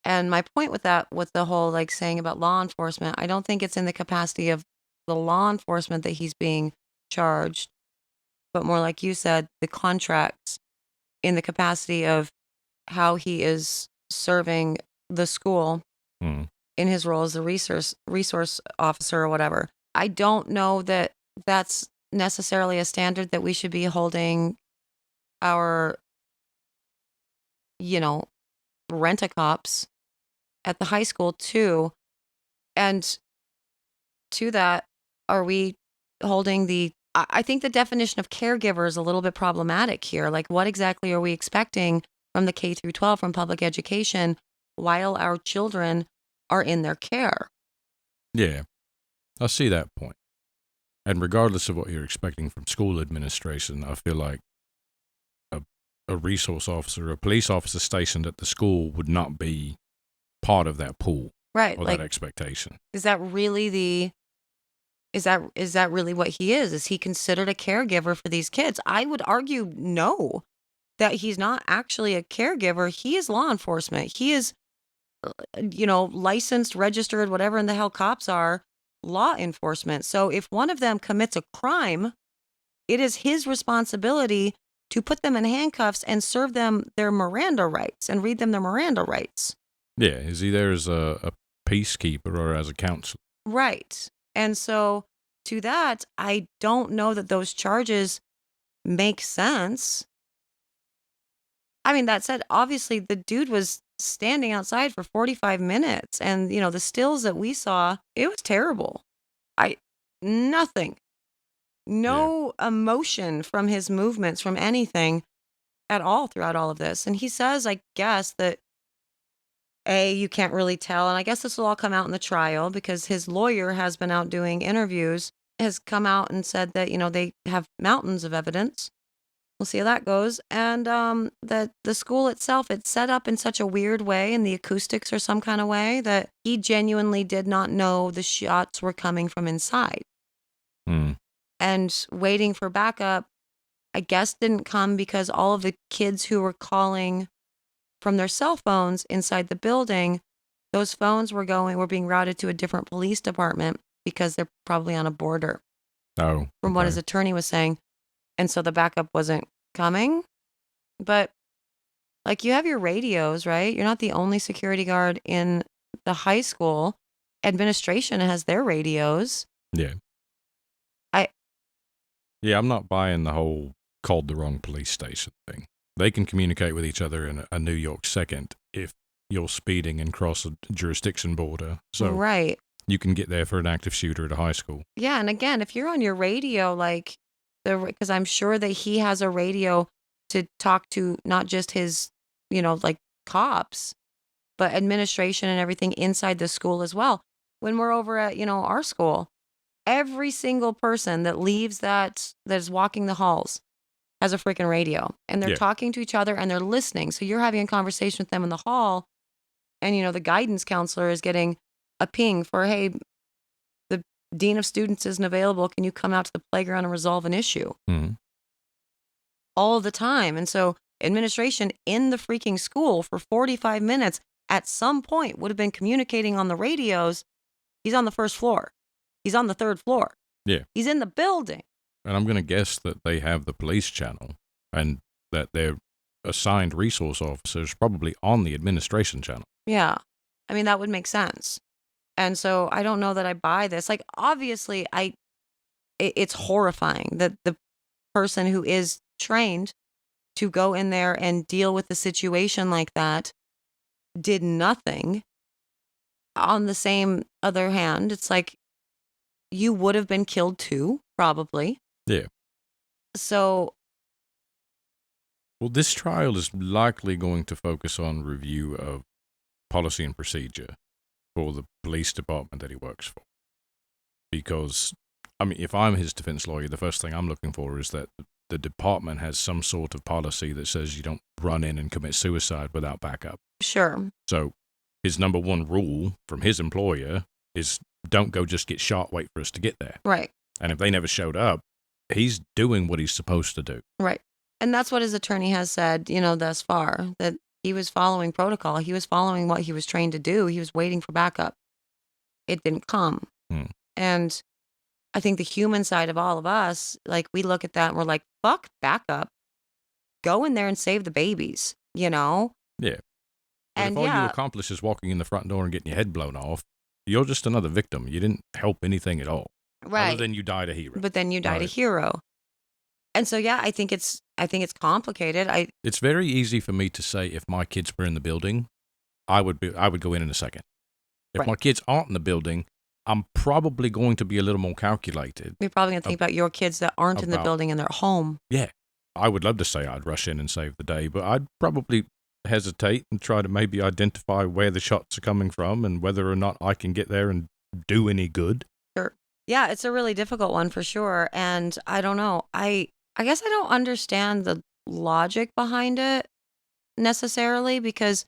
And my point with that, with the whole like saying about law enforcement, I don't think it's in the capacity of the law enforcement that he's being charged, but more like you said, the contracts, in the capacity of how he is serving the school in his role as a resource officer or whatever. I don't know that that's necessarily a standard that we should be holding our, rent-a-cops at the high school too. And to that, are we holding the I think the definition of caregiver is a little bit problematic here. Like, what exactly are we expecting from the K through 12, from public education, while our children are in their care? Yeah, I see that point. And regardless of what you're expecting from school administration, I feel like a resource officer, a police officer stationed at the school would not be part of that pool Right. or Like, that expectation. is that really what he is? Is he considered a caregiver for these kids? I would argue no, that he's not actually a caregiver. He is law enforcement. He is, licensed, registered, whatever in the hell cops are, law enforcement. So if one of them commits a crime, it is his responsibility to put them in handcuffs and serve them their Miranda rights and read them their Miranda rights. Yeah, is he there as a peacekeeper or as a counselor? Right. And so to that, I don't know that those charges make sense. I mean, that said, obviously the dude was standing outside for 45 minutes and, the stills that we saw, it was terrible. Nothing, no emotion from his movements, from anything at all throughout all of this. And he says, I guess, that you can't really tell. And I guess this will all come out in the trial because his lawyer has been out doing interviews, has come out and said that, they have mountains of evidence. We'll see how that goes. And that the school itself, it's set up in such a weird way, and the acoustics are some kind of way, that he genuinely did not know the shots were coming from inside. And waiting for backup, I guess, didn't come because all of the kids who were calling from their cell phones inside the building, those phones were being routed to a different police department because they're probably on a border. Oh, from what his attorney was saying. And so the backup wasn't coming. But like, you have your radios, right? You're not the only security guard in the high school. Administration has their radios. Yeah. I'm not buying the whole called the wrong police station thing. They can communicate with each other in a New York second if you're speeding and cross a jurisdiction border. So right. You can get there for an active shooter at a high school. Yeah, and again, if you're on your radio, like, because I'm sure that he has a radio to talk to not just his, like, cops, but administration and everything inside the school as well. When we're over at, our school, every single person that leaves that is walking the halls has a freaking radio, and they're talking to each other and they're listening. So you're having a conversation with them in the hall, and, the guidance counselor is getting a ping for, hey, the dean of students isn't available. Can you come out to the playground and resolve an issue? Mm-hmm. All the time. And so administration in the freaking school for 45 minutes at some point would have been communicating on the radios. He's on the first floor. He's on the third floor. Yeah. He's in the building. And I'm going to guess that they have the police channel and that their assigned resource officers probably on the administration channel. Yeah. I mean, that would make sense. And so I don't know that I buy this. Like, obviously, it's horrifying that the person who is trained to go in there and deal with a situation like that did nothing. On the same other hand, it's like, you would have been killed too, probably. Yeah. So. Well, this trial is likely going to focus on review of policy and procedure for the police department that he works for. Because, I mean, if I'm his defense lawyer, the first thing I'm looking for is that the department has some sort of policy that says you don't run in and commit suicide without backup. Sure. So his number one rule from his employer is don't go just get shot, wait for us to get there. Right. And if they never showed up, he's doing what he's supposed to do. Right. And that's what his attorney has said, thus far, that he was following protocol. He was following what he was trained to do. He was waiting for backup. It didn't come. And I think the human side of all of us, like, we look at that and we're like, fuck backup. Go in there and save the babies, Yeah. But and if all you accomplish is walking in the front door and getting your head blown off, you're just another victim. You didn't help anything at all. Right. Other than you died a hero. But then you died a hero. And so, I think it's complicated. It's very easy for me to say if my kids were in the building, I would go in a second. If my kids aren't in the building, I'm probably going to be a little more calculated. You're probably going to think about your kids that aren't in the about- building and they're home. Yeah. I would love to say I'd rush in and save the day, but I'd probably hesitate and try to maybe identify where the shots are coming from and whether or not I can get there and do any good. Sure. Yeah, it's a really difficult one for sure. And I don't know. I guess I don't understand the logic behind it necessarily, because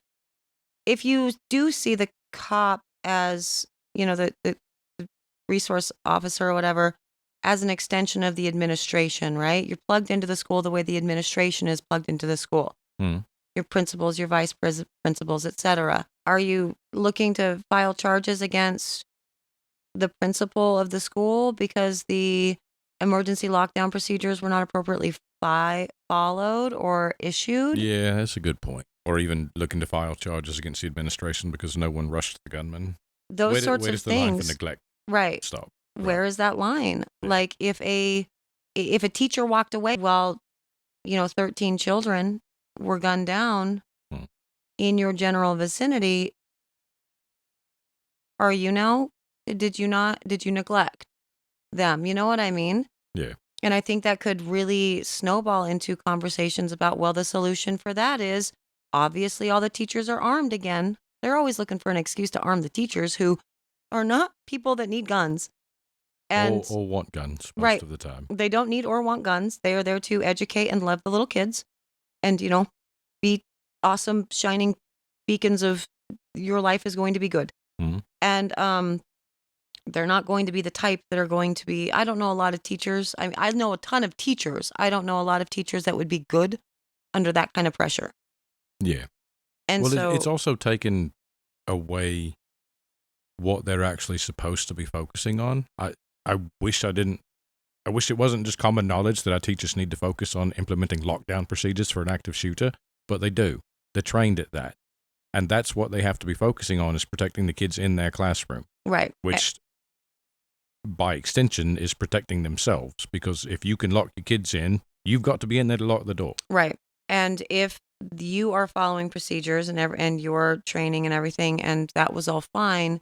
if you do see the cop as, the resource officer or whatever, as an extension of the administration, right? You're plugged into the school the way the administration is plugged into the school. Your principals, your vice principals, etc. Are you looking to file charges against the principal of the school because the emergency lockdown procedures were not appropriately followed or issued? Yeah, that's a good point. Or even looking to file charges against the administration because no one rushed the gunman. Those sorts of the line for things. neglect Right. stop? Where is that line? Yeah. Like if a teacher walked away while 13 children were gunned down in your general vicinity, did you neglect them? You know what I mean? Yeah. And I think that could really snowball into conversations about, well, the solution for that is obviously all the teachers are armed again. They're always looking for an excuse to arm the teachers who are not people that need guns. And or want guns most right, of the time. They don't need or want guns. They are there to educate and love the little kids and, be awesome, shining beacons of your life is going to be good. And they're not going to be the type that are going to be, I don't know a lot of teachers. I know a ton of teachers. I don't know a lot of teachers that would be good under that kind of pressure. Yeah. And so it's also taken away what they're actually supposed to be focusing on. I wish it wasn't just common knowledge that our teachers need to focus on implementing lockdown procedures for an active shooter, but they do. They're trained at that. And that's what they have to be focusing on, is protecting the kids in their classroom. Right. Which, by extension, is protecting themselves. Because if you can lock your kids in, you've got to be in there to lock the door. Right. And if you are following procedures and your training and everything, and that was all fine,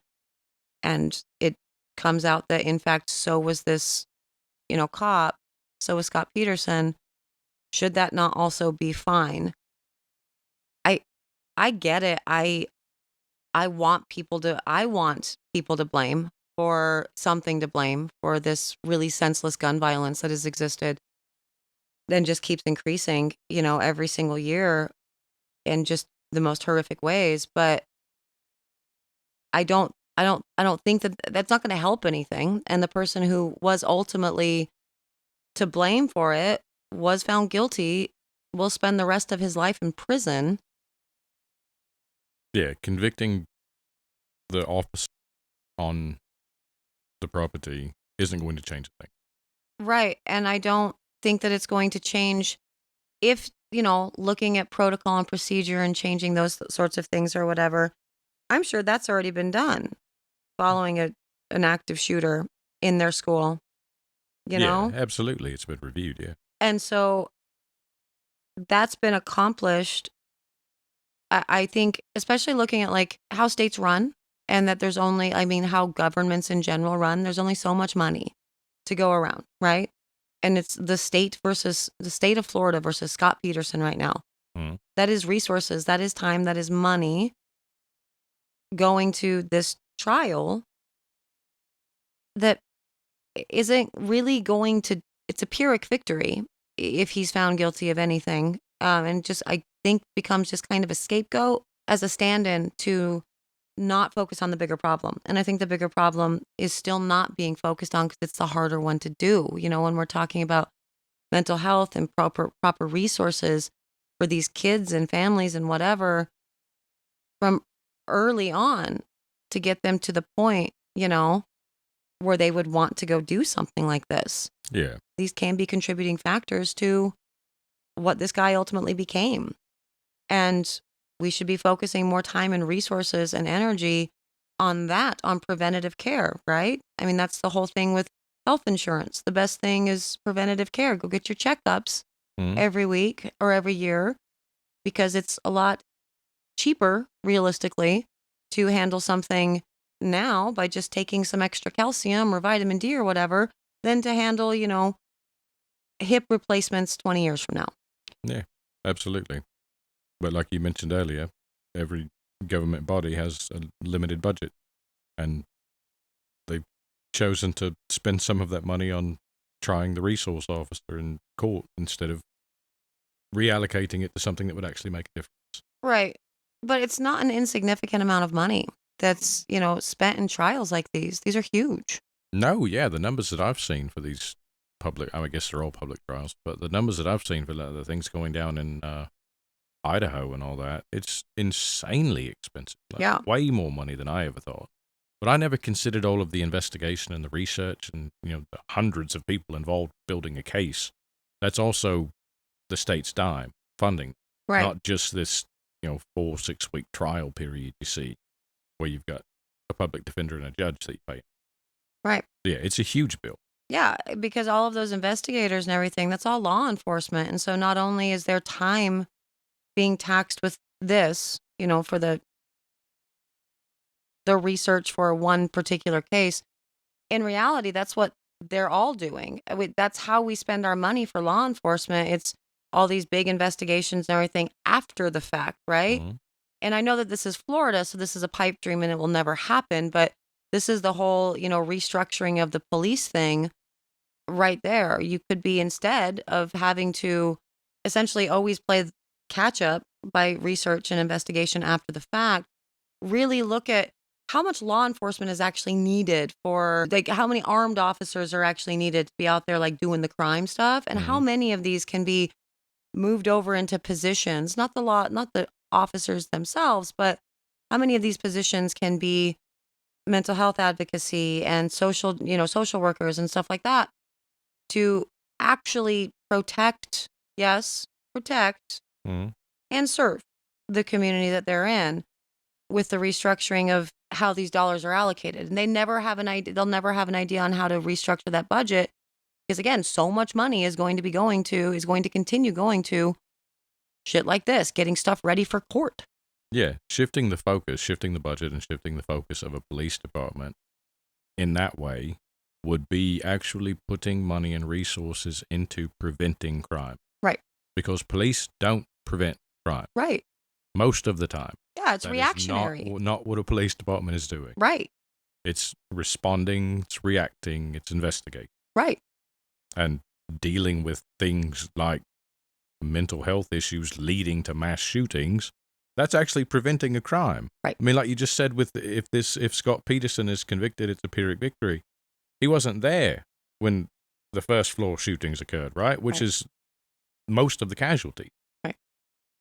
and it comes out that, in fact, so was this, cop, so was Scot Peterson, should that not also be fine? I get it. I want people to blame for something, to blame for this really senseless gun violence that has existed and just keeps increasing, every single year in just the most horrific ways. But I don't think that that's not going to help anything. And the person who was ultimately to blame for it was found guilty, will spend the rest of his life in prison. Yeah, convicting the officer on the property isn't going to change a thing. Right. And I don't think that it's going to change if, looking at protocol and procedure and changing those sorts of things or whatever. I'm sure that's already been done following an active shooter in their school, Yeah, absolutely. It's been reviewed, yeah. And so that's been accomplished. I think, especially looking at like how states run, and that there's only, how governments in general run, there's only so much money to go around, right? And it's the state of Florida versus Scot Peterson right now. That is resources, that is time, that is money going to this trial that isn't really going to, it's a Pyrrhic victory if he's found guilty of anything. And just, I think, becomes just kind of a scapegoat as a stand-in to not focus on the bigger problem. And I think the bigger problem is still not being focused on because it's the harder one to do. When we're talking about mental health and proper resources for these kids and families and whatever from early on to get them to the point, where they would want to go do something like this. Yeah. These can be contributing factors to what this guy ultimately became. And we should be focusing more time and resources and energy on that, on preventative care, right? That's the whole thing with health insurance. The best thing is preventative care. Go get your checkups every week or every year, because it's a lot cheaper, realistically, to handle something now by just taking some extra calcium or vitamin D or whatever than to handle, hip replacements 20 years from now. Yeah, absolutely. But like you mentioned earlier, every government body has a limited budget, and they've chosen to spend some of that money on trying the resource officer in court instead of reallocating it to something that would actually make a difference. Right. But it's not an insignificant amount of money that's, spent in trials like these. These are huge. No, yeah, the numbers that I've seen for these I guess they're all public trials, but the numbers that I've seen for the things going down in Idaho and all that, it's insanely expensive. Yeah. Way more money than I ever thought. But I never considered all of the investigation and the research and, the hundreds of people involved building a case. That's also the state's dime funding, Right. not just this, 4-6 week trial period you see where you've got a public defender and a judge that you pay. Right. Yeah, it's a huge bill. Yeah, because all of those investigators and everything, that's all law enforcement. And so not only is their time being taxed with this, for the research for one particular case, in reality, that's what they're all doing. That's how we spend our money for law enforcement. It's all these big investigations and everything after the fact, right? Mm-hmm. And I know that this is Florida, so this is a pipe dream and it will never happen, but this is the whole, restructuring of the police thing right there. You could be, instead of having to essentially always play catch up by research and investigation after the fact, really look at how much law enforcement is actually needed for, like, how many armed officers are actually needed to be out there, like, doing the crime stuff, and how many of these can be moved over into positions, not the officers themselves, but how many of these positions can be mental health advocacy and social workers and stuff like that, to actually protect, yes, protect and serve the community that they're in, with the restructuring of how these dollars are allocated. And they never have an idea. They'll never have an idea on how to restructure that budget, because again, so much money is going to continue going to shit like this, getting stuff ready for court. Yeah, shifting the focus, shifting the budget, and shifting the focus of a police department in that way would be actually putting money and resources into preventing crime. Right. Because police don't prevent crime. Right. Most of the time. Yeah, it's that reactionary. Is not what a police department is doing. Right. It's responding, it's reacting, it's investigating. Right. And dealing with things like mental health issues leading to mass shootings. That's actually preventing a crime. Right. I mean, like you just said, if Scot Peterson is convicted, it's a Pyrrhic victory. He wasn't there when the first floor shootings occurred, right? Which is most of the casualty. Right.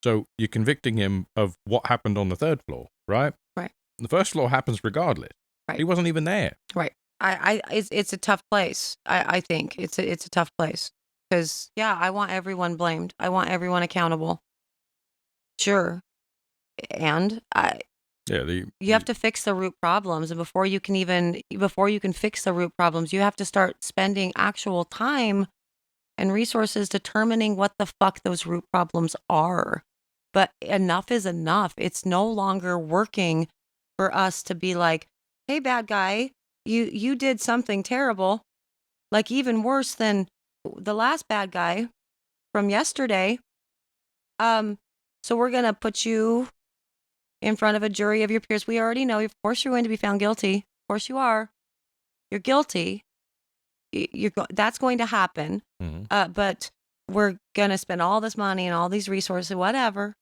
So you're convicting him of what happened on the third floor, right? Right. The first floor happens regardless. Right. He wasn't even there. Right. It's a tough place. I think it's a tough place, because I want everyone blamed. I want everyone accountable. Sure. And you have to fix the root problems, and before you can fix the root problems, you have to start spending actual time and resources determining what the fuck those root problems are. But enough is enough. It's no longer working for us to be like, hey, bad guy, you did something terrible, like even worse than the last bad guy from yesterday. So we're going to put you in front of a jury of your peers. We already know, of course, you're going to be found guilty. Of course you are. You're guilty. That's going to happen. But we're going to spend all this money and all these resources, whatever.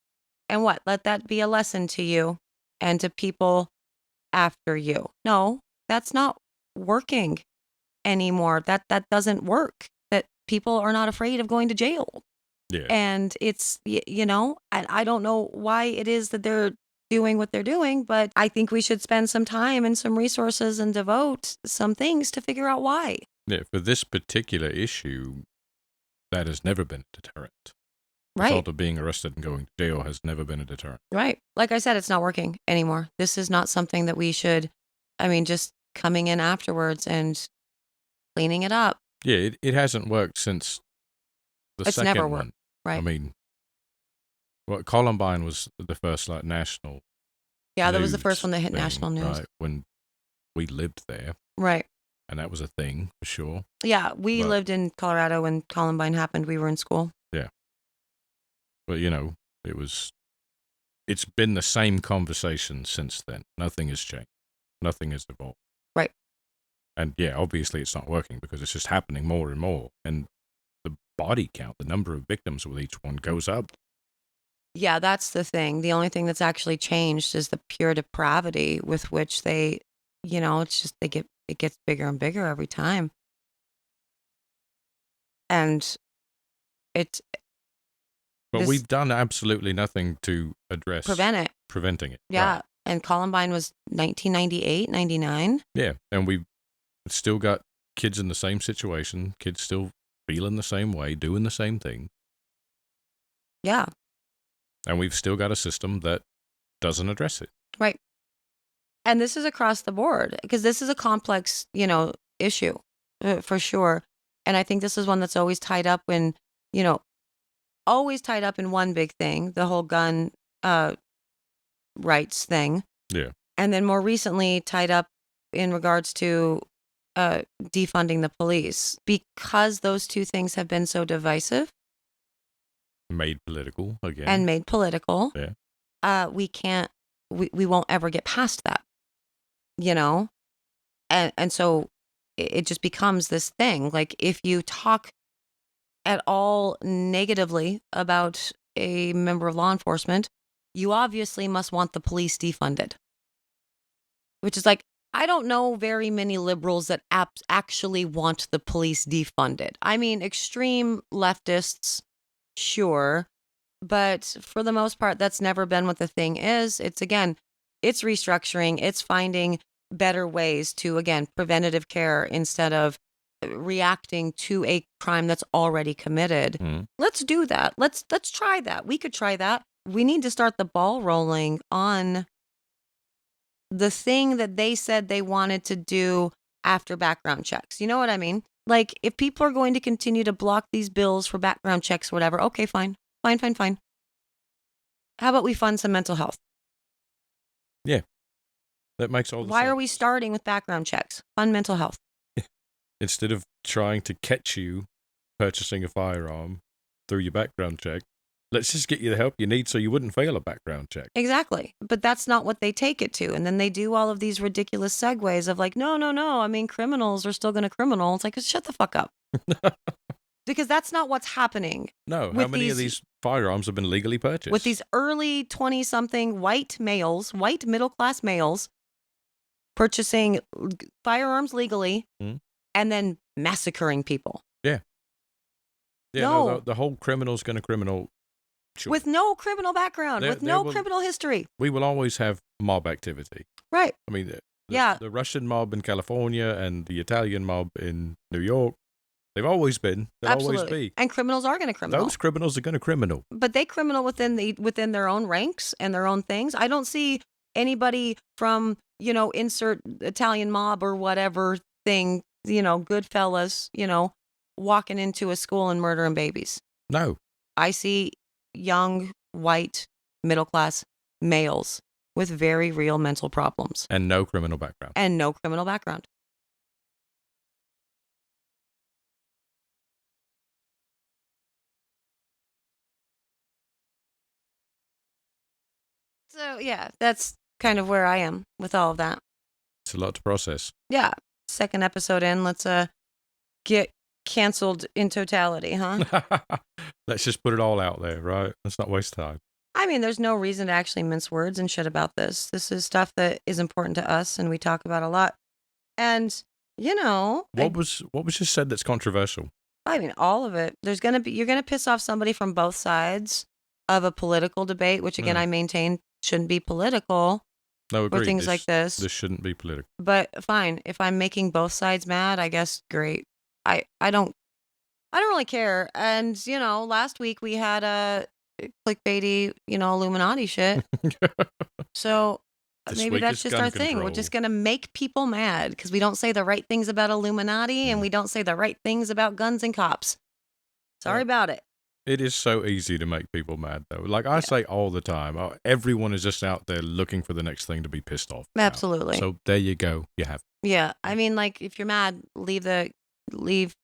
And let that be a lesson to you and to people after you. No, that's not working anymore. That doesn't work. That people are not afraid of going to jail. Yeah. And it's, and I don't know why it is that they're doing what they're doing, but I think we should spend some time and some resources and devote some things to figure out why. Yeah, for this particular issue, that has never been a deterrent. Right. The thought of being arrested and going to jail has never been a deterrent. Right. Like I said, it's not working anymore. This is not something that we should, just coming in afterwards and cleaning it up. Yeah, it hasn't worked since the second never one. worked. Right. I mean, Columbine was the first national. Yeah, that was the news first one that hit thing, national news. Right, when we lived there, Right. and that was a thing for sure. Yeah, we lived in Colorado when Columbine happened. We were in school. Yeah. But, it's been the same conversation since then. Nothing has changed. Nothing has evolved. Right. And yeah, obviously it's not working because it's just happening more and more. And the body count, the number of victims with each one goes up. Yeah, that's the thing. The only thing that's actually changed is the pure depravity with which they, it's just it gets bigger and bigger every time. And it's But we've done absolutely nothing to address preventing it. Yeah. Right. And Columbine was 1998, 99. Yeah. And we've still got kids in the same situation, kids still feeling the same way, doing the same thing. Yeah. And we've still got a system that doesn't address it. Right. And this is across the board because this is a complex, issue for sure. And I think this is one that's always tied up in, always tied up in one big thing, the whole gun rights thing. Yeah. And then more recently tied up in regards to defunding the police because those two things have been so divisive. Made political again. And made political. Yeah. We won't ever get past that, And so it just becomes this thing. Like if you talk at all negatively about a member of law enforcement, you obviously must want the police defunded. Which is like, I don't know very many liberals that actually want the police defunded. I mean, extreme leftists, sure. But for the most part, that's never been what the thing is. It's restructuring. It's finding better ways to, again, preventative care instead of reacting to a crime that's already committed. Mm. Let's do that. Let's try that. We could try that. We need to start the ball rolling on the thing that they said they wanted to do after background checks. You know what I mean? Like, if people are going to continue to block these bills for background checks or whatever, okay, fine. Fine. How about we fund some mental health? Yeah. That makes all the sense. Why are we starting with background checks? Fund mental health. Instead of trying to catch you purchasing a firearm through your background check, let's just get you the help you need so you wouldn't fail a background check. Exactly. But that's not what they take it to. And then they do all of these ridiculous segues of like, no. I mean, criminals are still going to criminal. It's like, shut the fuck up. Because that's not what's happening. No. How many of these firearms have been legally purchased? With these early 20-something white middle-class males purchasing firearms legally and then massacring people. Yeah. Yeah, no, the whole criminal's going to criminal. Sure. With no criminal background, with no criminal history. We will always have mob activity. Right. I mean, the Russian mob in California and the Italian mob in New York, they've always been. They'll Absolutely. always be. And criminals are going to criminal. Those criminals are going to criminal. But they criminal within their own ranks and their own things. I don't see anybody from, insert Italian mob or whatever thing, Goodfellas, walking into a school and murdering babies. No. I see young, white, middle-class males with very real mental problems. And no criminal background. So, yeah, that's kind of where I am with all of that. It's a lot to process. Yeah. Second episode in, let's get canceled in totality, huh? Let's just put it all out there, right? Let's not waste time. I mean, there's no reason to actually mince words and shit about this. This is stuff that is important to us and we talk about a lot. And, What was just said that's controversial? I mean, all of it. You're going to piss off somebody from both sides of a political debate, which again, I maintain shouldn't be political. No, agreed. Or things like this. This shouldn't be political. But fine, if I'm making both sides mad, I guess great. I don't really care. And, last week we had a clickbaity, Illuminati shit. So maybe that's just our thing. We're just going to make people mad because we don't say the right things about Illuminati and we don't say the right things about guns and cops. Sorry about it. It is so easy to make people mad, though. Like I say all the time, everyone is just out there looking for the next thing to be pissed off about. Absolutely. So there you go. You have Yeah, I mean, like, if you're mad, leave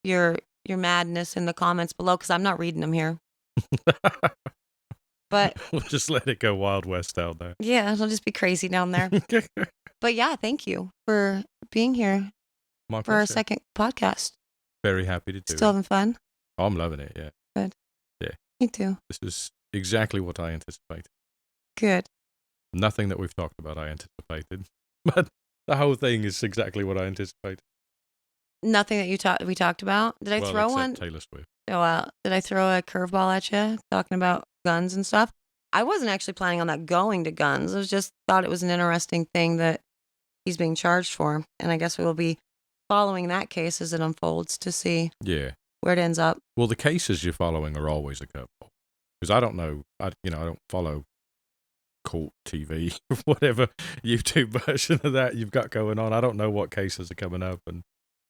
your madness in the comments below because I'm not reading them here. But We'll just let it go Wild West out there. yeah, it'll just be crazy down there. But yeah, thank you for being here My for our pleasure. second podcast. Very happy to do Still it. having fun? Oh, I'm loving it, yeah. Good. Yeah. Me too. This is exactly what I anticipated. Good. Nothing that we've talked about I anticipated, but the whole thing is exactly what I anticipated. Nothing that we talked about. Did I Well, throw except one? Taylor Swift. Oh, did I throw a curveball at you talking about guns and stuff? I wasn't actually planning on that going to guns. I was just thought it was an interesting thing that he's being charged for, and I guess we will be following that case as it unfolds to see Yeah. where it ends up. Well, the cases you're following are always a curveball because I don't know. I don't follow court TV, whatever YouTube version of that you've got going on. I don't know what cases are coming up and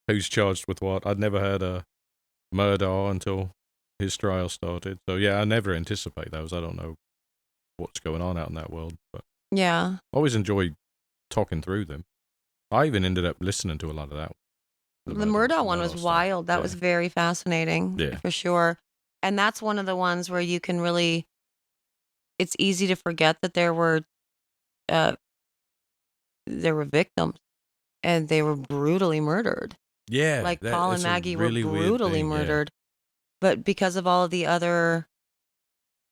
who's charged with what. I'd never heard of Murdaugh until his trial started. So yeah, I never anticipate those. I don't know what's going on out in that world, but Yeah. I always enjoy talking through them. I even ended up listening to a lot of that. The Murdaugh one was stuff. wild. That Yeah. was very fascinating, Yeah. for sure. And that's one of the ones where you can really, it's easy to forget that uh, there were victims and they were brutally murdered. Yeah, Like Paul and that's a Maggie really were weird brutally thing, yeah. murdered. But because of all of the other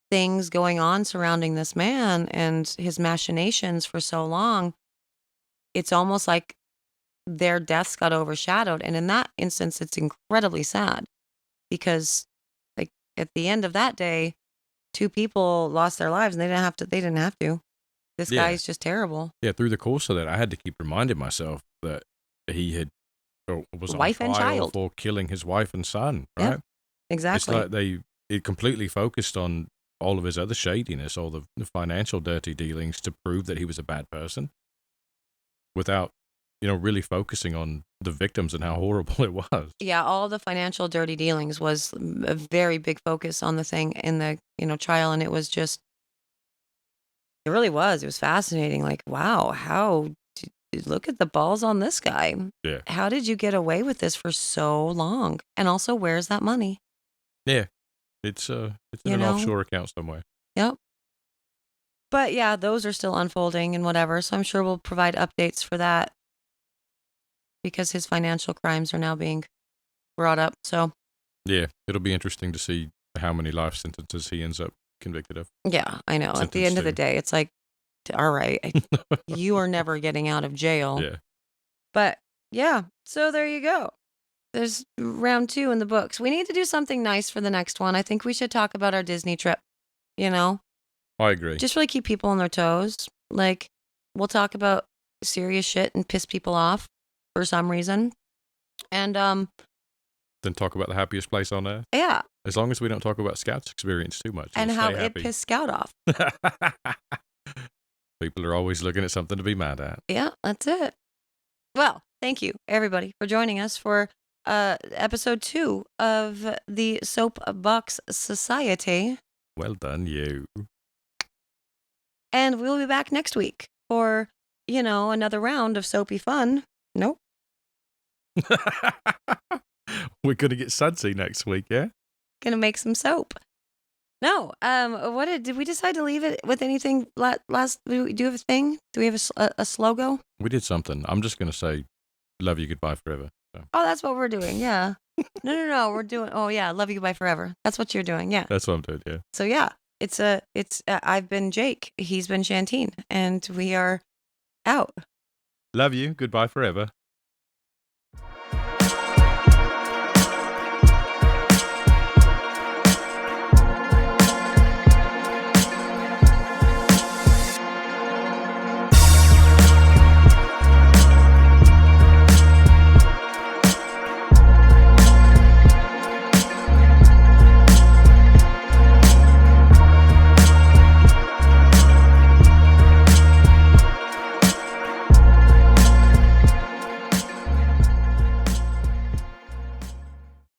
things going on surrounding this man and his machinations for so long, it's almost like their deaths got overshadowed. And in that instance, it's incredibly sad because, like, at the end of that day, 2 people lost their lives and they didn't have to. This Yeah. guy's just terrible. Yeah, through the course of that, I had to keep reminding myself that he had was Wife on and trial child. for killing his wife and son, Yep, right? exactly. It's like it completely focused on all of his other shadiness, all the financial dirty dealings to prove that he was a bad person without, really focusing on the victims and how horrible it was. Yeah, all the financial dirty dealings was a very big focus on the thing in the, trial, and it was just, it really was. It was fascinating. Like, wow, look at the balls on this guy. Yeah. How did you get away with this for so long? And also, where's that money? Yeah. It's in an offshore account somewhere. Yep. But yeah, those are still unfolding and whatever. So I'm sure we'll provide updates for that because his financial crimes are now being brought up. So Yeah, it'll be interesting to see how many life sentences he ends up convicted of. yeah, I know. At the end of the day, it's like, all right, you are never getting out of jail. Yeah. But yeah, so there you go. There's round 2 in the books. We need to do something nice for the next one. I think we should talk about our Disney trip, I agree. Just really keep people on their toes. Like, we'll talk about serious shit and piss people off for some reason. And, then talk about the happiest place on earth. yeah. As long as we don't talk about Scout's experience too much. And how it pissed Scout off. People are always looking at something to be mad at. Yeah, that's it. Well, thank you, everybody, for joining us for episode 2 of the Soapbox Society. Well done, you. And we'll be back next week for, another round of soapy fun. Nope. We're going to get sudsy next week, yeah? Gonna make some soap. No, did we decide to leave it with anything last, do we have a thing? Do we have a slogan? We did something. I'm just going to say, love you, goodbye forever. So. Oh, that's what we're doing, yeah. No, we're doing, oh yeah, love you, goodbye forever. That's what you're doing, yeah. That's what I'm doing, yeah. So yeah, I've been Jake, he's been Shantine, and we are out. Love you, goodbye forever.